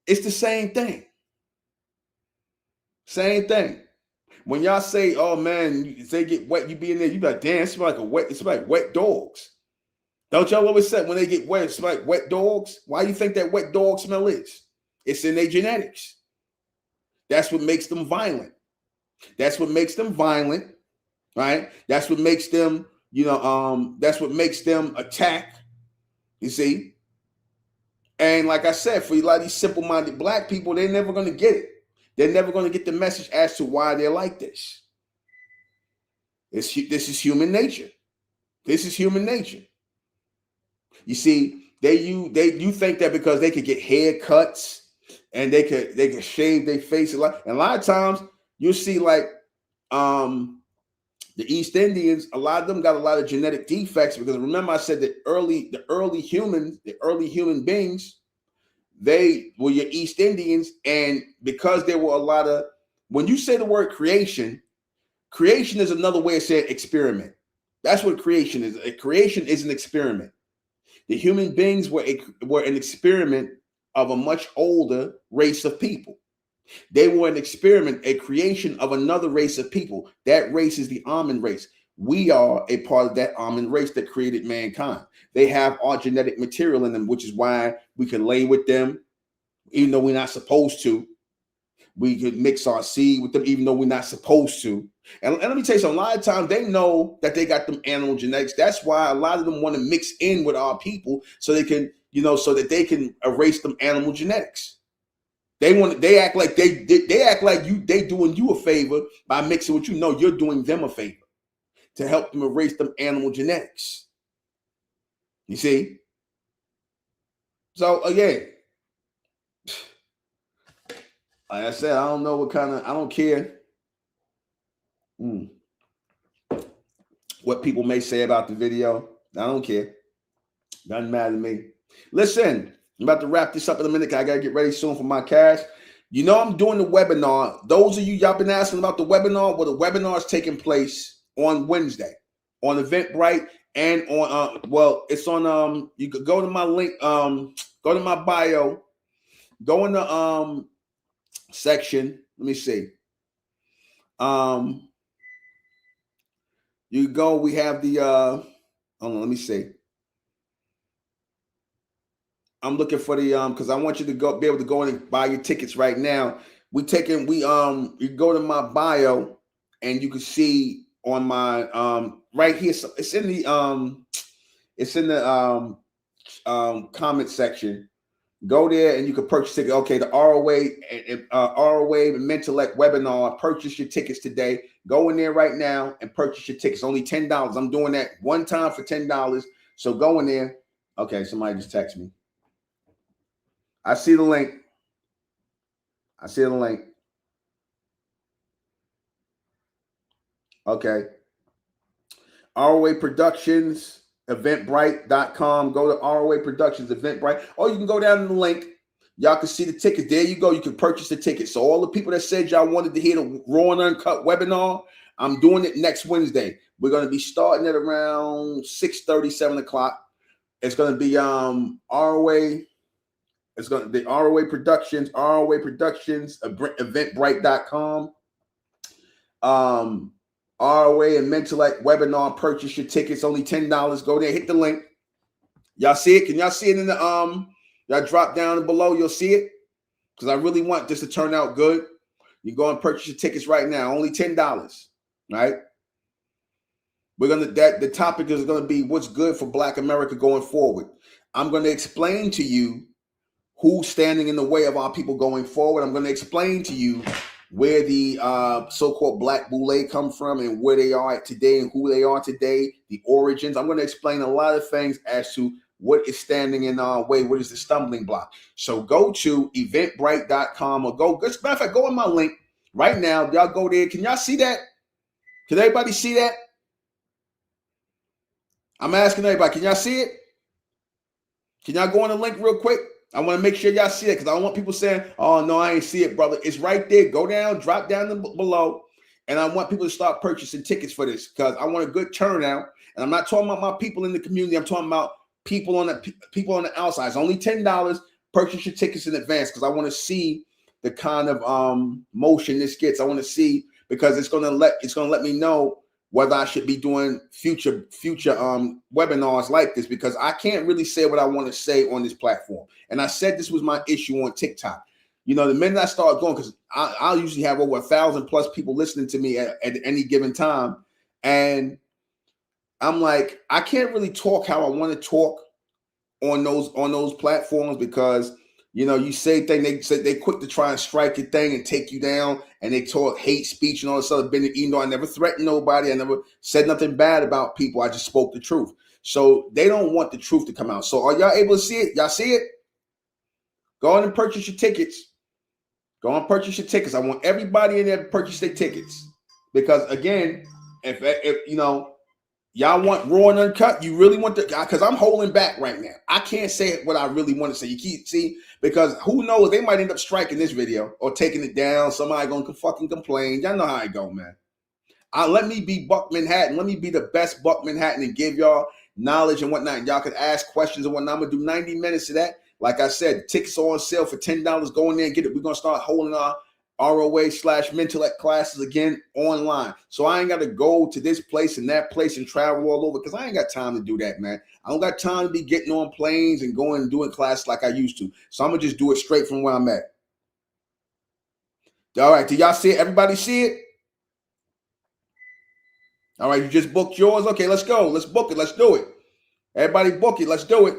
It's the same thing. Same thing. When y'all say, "Oh man," if they get wet, you be in there. You be like, "Damn, it's like wet dogs." Don't y'all always say when they get wet, it's like wet dogs? Why do you think that wet dog smell is? It's in their genetics. That's what makes them violent. Right? That's what makes them, that's what makes them attack. You see? And like I said, for a lot of these simple-minded black people, they're never going to get it. They're never going to get the message as to why they're like this. This is human nature. This is human nature. You see, you think that because they could get haircuts and they could shave their face a lot. And a lot of times you'll see like the East Indians, a lot of them got a lot of genetic defects because remember I said that the early human beings, they were your East Indians, and because there were a lot of, when you say the word creation is another way of saying experiment. That's what creation is. Creation is an experiment. The human beings were an experiment of a much older race of people. They were an experiment, a creation of another race of people. That race is the almond race. We are a part of that almond race that created mankind. They have our genetic material in them, which is why we can lay with them, even though we're not supposed to. We could mix our seed with them, even though we're not supposed to. And let me tell you something. A lot of times they know that they got them animal genetics. That's why a lot of them want to mix in with our people so they can, so that they can erase them animal genetics. They act like they doing you a favor by mixing with you. No, you're doing them a favor to help them erase them animal genetics. You see? So again, like I said, I don't know I don't care what people may say about the video. I don't care. Doesn't matter to me. Listen, I'm about to wrap this up in a minute. I got to get ready soon for my cash. I'm doing the webinar. Those of you, y'all been asking about the webinar. Well, the webinar is taking place on Wednesday on Eventbrite and on, it's on, you could go to my link, go to my bio, go in the section. Let me see. You go, we have the, hold on, let me see. I'm looking for the because I want you to be able to go in and buy your tickets right now. You go to my bio and you can see on my right here. It's in the comment section. Go there and you can purchase tickets. Okay, the ROA and Mentellect webinar. Purchase your tickets today. Go in there right now and purchase your tickets. Only $10. I'm doing that one time for $10. So go in there. Okay, somebody just text me. I see the link. Okay. ROA Productions, Eventbrite.com. Go to ROA Productions, Eventbrite. Or you can go down to the link. Y'all can see the tickets. There you go. You can purchase the tickets. So all the people that said y'all wanted to hear the raw and uncut webinar, I'm doing it next Wednesday. We're going to be starting at around 6:30, 7 o'clock. It's going to be ROA. It's going to be ROA Productions, Eventbrite.com. ROA and Mentellect webinar. Purchase your tickets. Only $10. Go there, hit the link. Y'all see it? Can y'all see it in the Y'all drop down below, you'll see it. Because I really want this to turn out good. You go and purchase your tickets right now, only $10. Right? The topic is gonna be what's good for Black America going forward. I'm gonna explain to you who's standing in the way of our people going forward. I'm gonna explain to you where the so-called Black Boule come from and where they are today and who they are today, the origins. I'm gonna explain a lot of things as to what is standing in our way, what is the stumbling block. So go to eventbrite.com or go, as a matter of fact, go on my link right now. Y'all go there. Can y'all see that? Can everybody see that? I'm asking everybody, can y'all see it? Can y'all go on the link real quick? I want to make sure y'all see it because I don't want people saying, oh, no, I ain't see it, brother. It's right there. Go down, drop down below. And I want people to start purchasing tickets for this because I want a good turnout. And I'm not talking about my people in the community. I'm talking about people on the outside. It's only $10. Purchase your tickets in advance because I want to see the kind of motion this gets. I want to see because it's gonna let me know whether I should be doing future webinars like this because I can't really say what I want to say on this platform. And I said this was my issue on TikTok. You know, the minute I start going, because I'll usually have over 1,000+ people listening to me at any given time, and I'm like, I can't really talk how I want to talk on those platforms because you know, you say things, they quick to try and strike your thing and take you down, and they talk hate speech and all this other business. Even though I never threatened nobody, I never said nothing bad about people. I just spoke the truth. So they don't want the truth to come out. So are y'all able to see it? Y'all see it? Go on and purchase your tickets. Go on and purchase your tickets. I want everybody in there to purchase their tickets because again, if you know. Y'all want raw and uncut? You really want because I'm holding back right now. I can't say what I really want to say. You keep see because who knows? They might end up striking this video or taking it down. Somebody gonna fucking complain. Y'all know how I go, man. Let me be Buck Manhattan. Let me be the best Buck Manhattan and give y'all knowledge and whatnot. Y'all can ask questions and whatnot. I'm gonna do 90 minutes of that. Like I said, tickets are on sale for $10. Go in there and get it. We're gonna start holding our ROA/Mentellect classes again online. So I ain't got to go to this place and that place and travel all over because I ain't got time to do that, man. I don't got time to be getting on planes and going and doing classes like I used to. So I'm going to just do it straight from where I'm at. All right. Do y'all see it? Everybody see it? All right. You just booked yours? Okay, let's go. Let's book it. Let's do it. Everybody book it. Let's do it.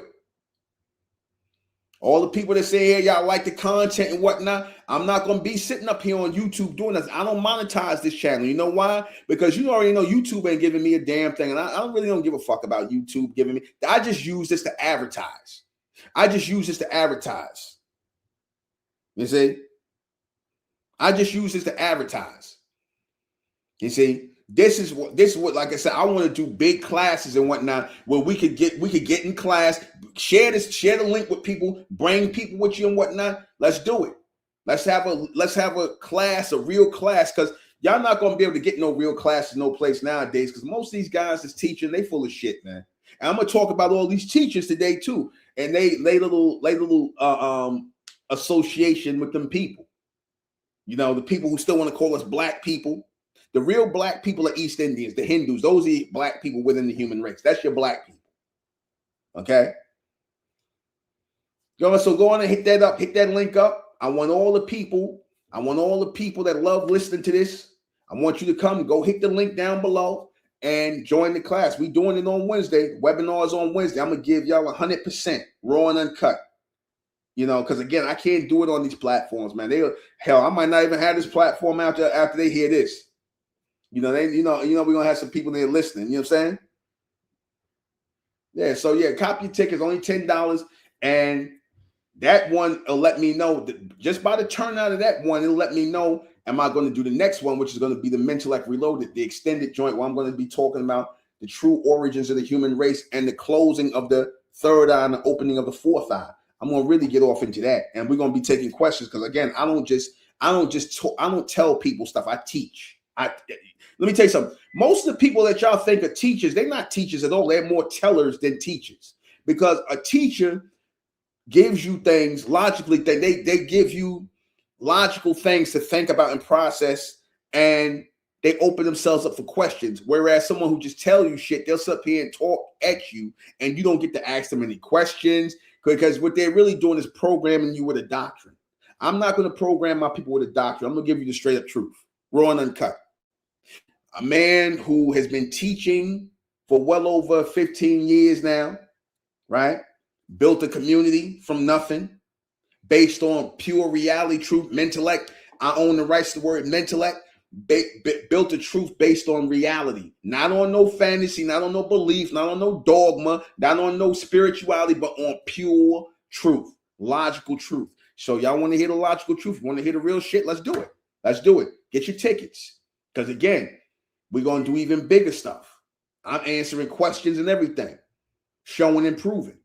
All the people that say, hey, y'all like the content and whatnot, I'm not going to be sitting up here on YouTube doing this. I don't monetize this channel. You know why? Because you already know YouTube ain't giving me a damn thing. And I really don't give a fuck about YouTube giving me. I just use this to advertise. You see? I just use this to advertise. You see? This is what, like I said, I want to do big classes and whatnot where we could get in class, share the link with people, bring people with you and whatnot. Let's do it. Let's have a class, a real class, because y'all not gonna be able to get no real classes, no place nowadays. Because most of these guys is teaching, they full of shit, man. And I'm gonna talk about all these teachers today too, and they little association with them people. You know, the people who still want to call us black people. The real black people are East Indians, the Hindus. Those are black people within the human race. That's your black people. Okay? So go on and hit that link up. I want all the people that love listening to this. I want you to come, go hit the link down below and join the class. We doing it on Wednesday. Webinars on Wednesday. I'm going to give y'all 100% raw and uncut. You know, because again, I can't do it on these platforms, man. I might not even have this platform after they hear this. You know, we're gonna have some people there listening. You know what I'm saying? Yeah. So yeah, copy your tickets, only $10, and that one will let me know just by the turnout of that one, it'll let me know. Am I going to do the next one, which is going to be the Mentellect Reloaded, the extended joint, where I'm going to be talking about the true origins of the human race and the closing of the third eye and the opening of the fourth eye. I'm going to really get off into that, and we're going to be taking questions because again, I don't tell people stuff. I teach. Let me tell you something. Most of the people that y'all think are teachers, they're not teachers at all. They're more tellers than teachers, because a teacher gives you things logically. They give you logical things to think about and process, and they open themselves up for questions. Whereas someone who just tell you shit, they'll sit up here and talk at you, and you don't get to ask them any questions. Because what they're really doing is programming you with a doctrine. I'm not going to program my people with a doctrine. I'm going to give you the straight up truth, raw and uncut. A man who has been teaching for well over 15 years now, right? Built a community from nothing based on pure reality, truth, Mentellect. I own the rights to the word Mentellect. Built the truth based on reality, not on no fantasy, not on no belief, not on no dogma, not on no spirituality, but on pure truth, logical truth. So y'all want to hear the logical truth? You want to hear the real shit? Let's do it. Let's do it. Get your tickets. Because again, we're going to do even bigger stuff. I'm answering questions and everything, showing and proving,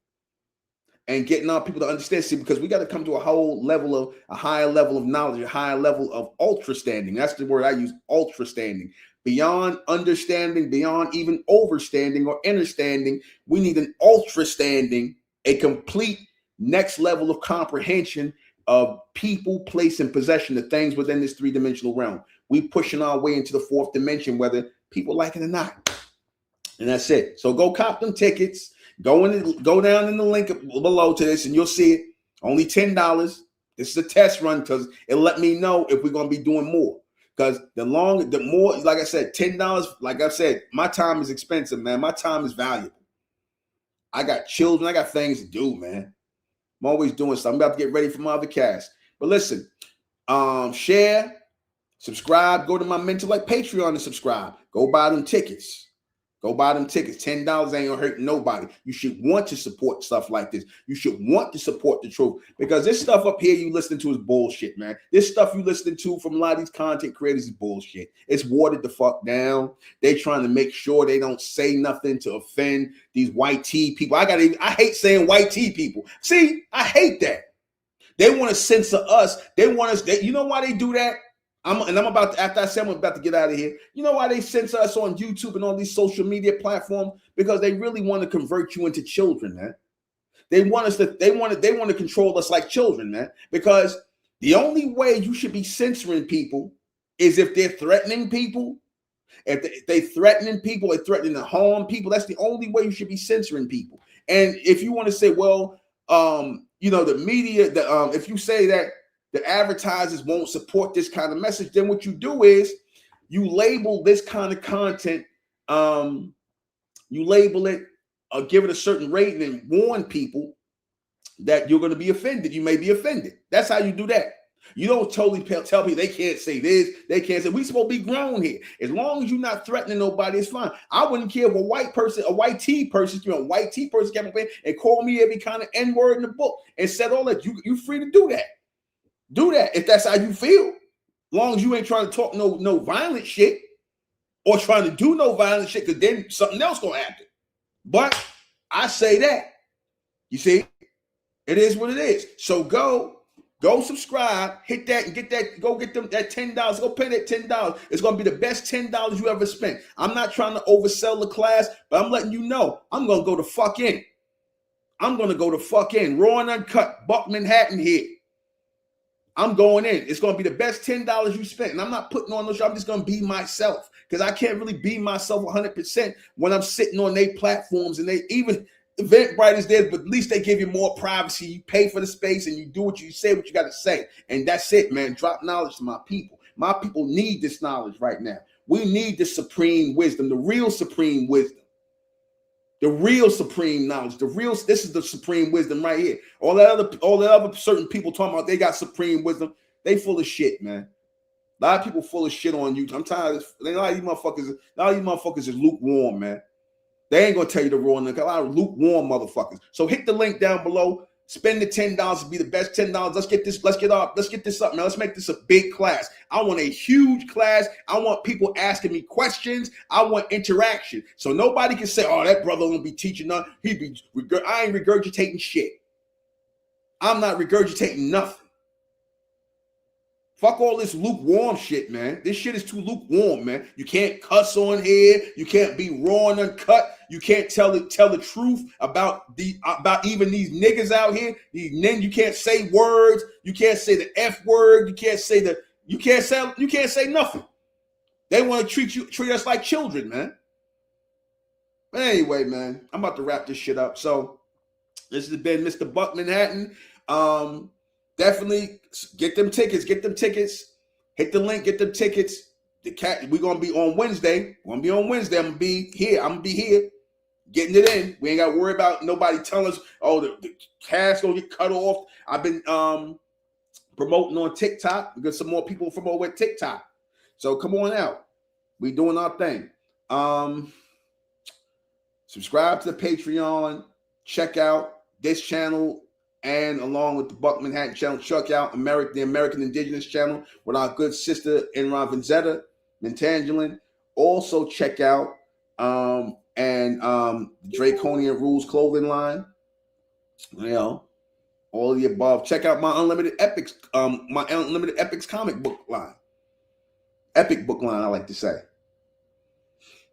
and getting our people to understand. See, because we got to come to a higher level of knowledge, a higher level of ultra standing. That's the word I use, ultra standing. Beyond understanding, beyond even overstanding or understanding, we need an ultra standing, a complete next level of comprehension of people, place, and possession of things within this three-dimensional realm. We pushing our way into the fourth dimension, whether people like it or not. And that's it. So go cop them tickets. Go down in the link below to this, and you'll see it. Only $10. This is a test run because it'll let me know if we're gonna be doing more. Because the more, like I said, $10. Like I said, my time is expensive, man. My time is valuable. I got children. I got things to do, man. I'm always doing stuff. I'm about to get ready for my other cast. But listen, share, subscribe. Go to my Mentellect Patreon and subscribe. Go buy them tickets. Go buy them tickets. $10 ain't gonna hurt nobody. You should want to support stuff like this. You should want to support the truth, because this stuff up here you listening to is bullshit, man. This stuff you listening to from a lot of these content creators is bullshit. It's watered the fuck down. They trying to make sure they don't say nothing to offend these white tea people. I hate saying white tea people. See, I hate that. They want to censor us. They want us. You know why they do that? After I say I'm about to get out of here. You know why they censor us on YouTube and all these social media platforms? Because they really want to convert you into children, man. They want to control us like children, man. Because the only way you should be censoring people is if they're threatening people. If they threatening people, they're threatening to harm people. That's the only way you should be censoring people. And if you want to say, well, the media, if you say that the advertisers won't support this kind of message, then what you do is you label this kind of content, you label it, give it a certain rating and warn people that you're going to be offended. You may be offended. That's how you do that. You don't totally tell people they can't say this, they can't say, we supposed to be grown here. As long as you're not threatening nobody, it's fine. I wouldn't care if a white tea person came up in and called me every kind of N-word in the book and said all that. You free to do that. Do that if that's how you feel. As long as you ain't trying to talk no violent shit or trying to do no violent shit, because then something else gonna happen. But I say that. You see, it is what it is. So go subscribe, hit that and get that. Go get them that $10. Go pay that $10. It's gonna be the best $10 you ever spent. I'm not trying to oversell the class, but I'm letting you know I'm gonna go the fuck in. I'm gonna go the fuck in. Raw and uncut, Buck Manhattan here. I'm going in. It's going to be the best $10 you spent. And I'm not putting on no show. I'm just going to be myself, because I can't really be myself 100% when I'm sitting on their platforms, and they even Eventbrite is there, but at least they give you more privacy. You pay for the space and you do what you say, what you got to say. And that's it, man. Drop knowledge to my people. My people need this knowledge right now. We need the supreme wisdom, the real supreme wisdom. The real supreme knowledge, this is the supreme wisdom right here. All that other certain people talking about they got supreme wisdom, they full of shit, man. A lot of people full of shit on YouTube. I'm tired of this. A lot of these motherfuckers is lukewarm, man. They ain't gonna tell you the raw, a lot of lukewarm motherfuckers. So hit the link down below. Spend the $10 to be the best $10. Let's get this up, man. Let's make this a big class. I want a huge class. I want people asking me questions. I want interaction. So nobody can say, oh, that brother won't be teaching none. I ain't regurgitating shit. I'm not regurgitating nothing. Fuck all this lukewarm shit, man. This shit is too lukewarm, man. You can't cuss on here. You can't be raw and uncut. You can't tell the truth about even these niggas out here. These men, you can't say words. You can't say the F word. You can't say nothing. They want to treat us like children, man. But anyway, man, I'm about to wrap this shit up. So This has been Mr. Buck Manhattan. Definitely get them tickets. Get them tickets. Hit the link. Get them tickets. We're gonna be on Wednesday. I'm gonna be here. Getting it in. We ain't got to worry about nobody telling us, oh, the cast gonna get cut off. I've been promoting on TikTok. We got some more people from over at TikTok. So come on out. We doing our thing. Subscribe to the Patreon. Check out this channel, and along with the Buck Manhattan channel, check out the American Indigenous channel with our good sister Enron Vanzetta, Mentellect. Also check out the Draconian Rules clothing line. You know, all of the above. Check out my Unlimited Epics comic book line. Epic book line, I like to say.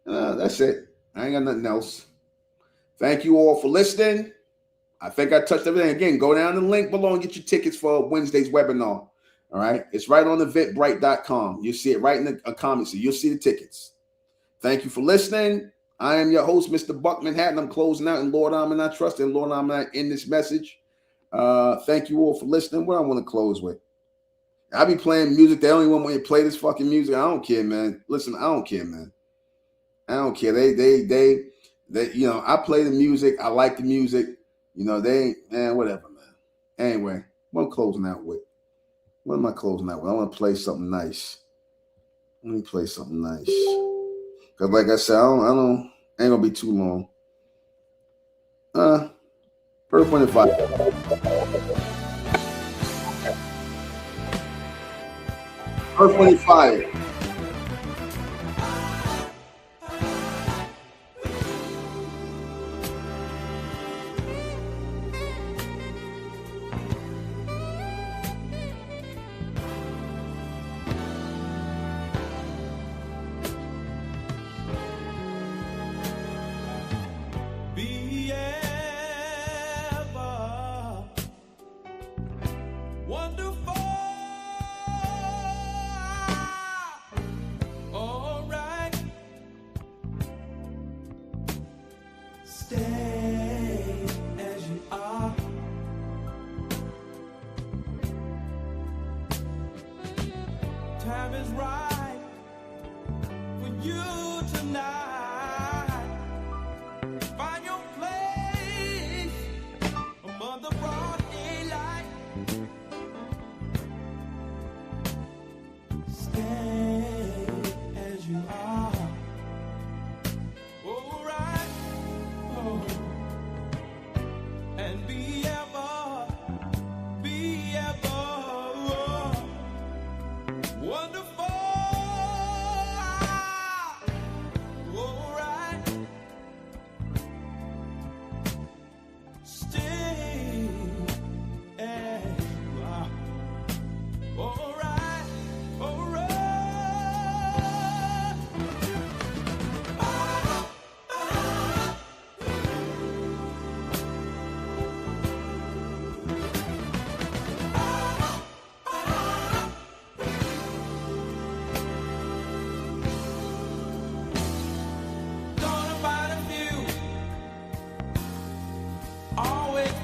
That's it. I ain't got nothing else. Thank you all for listening. I think I touched everything. Again, go down the link below and get your tickets for Wednesday's webinar. All right. It's right on eventbrite.com. You'll see it right in the comments. So you'll see the tickets. Thank you for listening. I am your host, Mr. Buck Manhattan. I'm closing out in Lord I'm and I trust, and Lord I'm not in this message. Thank you all for listening. What I want to close with. I be playing music. They only want me to play this fucking music. I don't care, man. Listen, I don't care, man. I don't care. They you know, I play the music. I like the music. You know, whatever, man. Anyway, what am I closing out with? I want to play something nice. Let me play something nice. Because like I said, ain't gonna be too long. Earth, Wind, and Fire. Earth, Wind, and Fire. Time is right for you tonight. Find your place among the broad daylight. Stay as you are. All right. Oh. And be ever. Wonderful, all right. Stay as you are. All right, all right.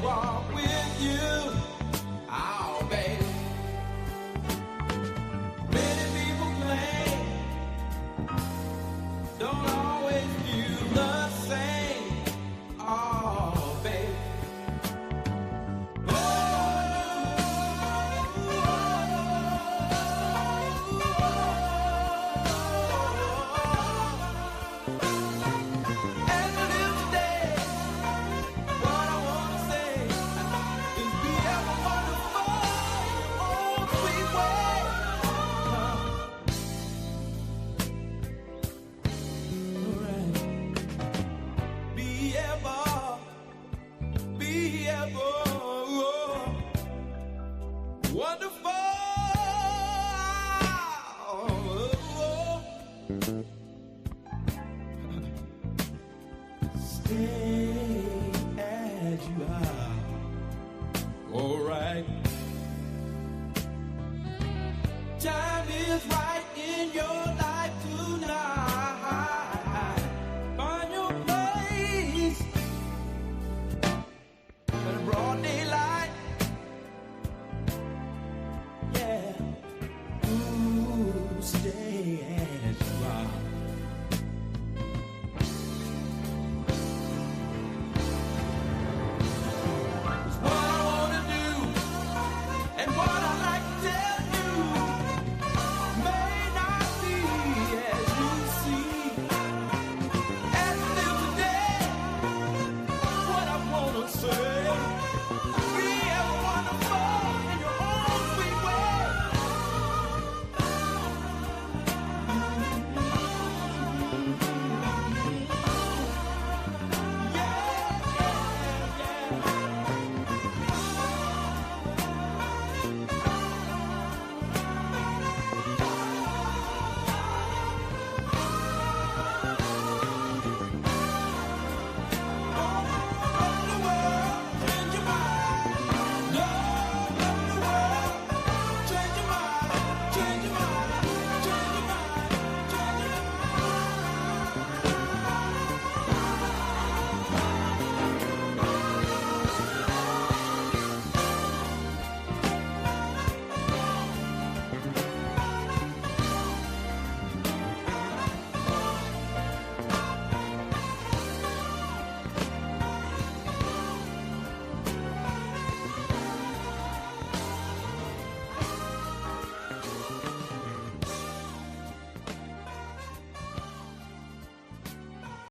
Walk with you, oh baby. Many people claim don't always feel the same, oh baby. Wonderful. Stay as you are. All right. Time is right in your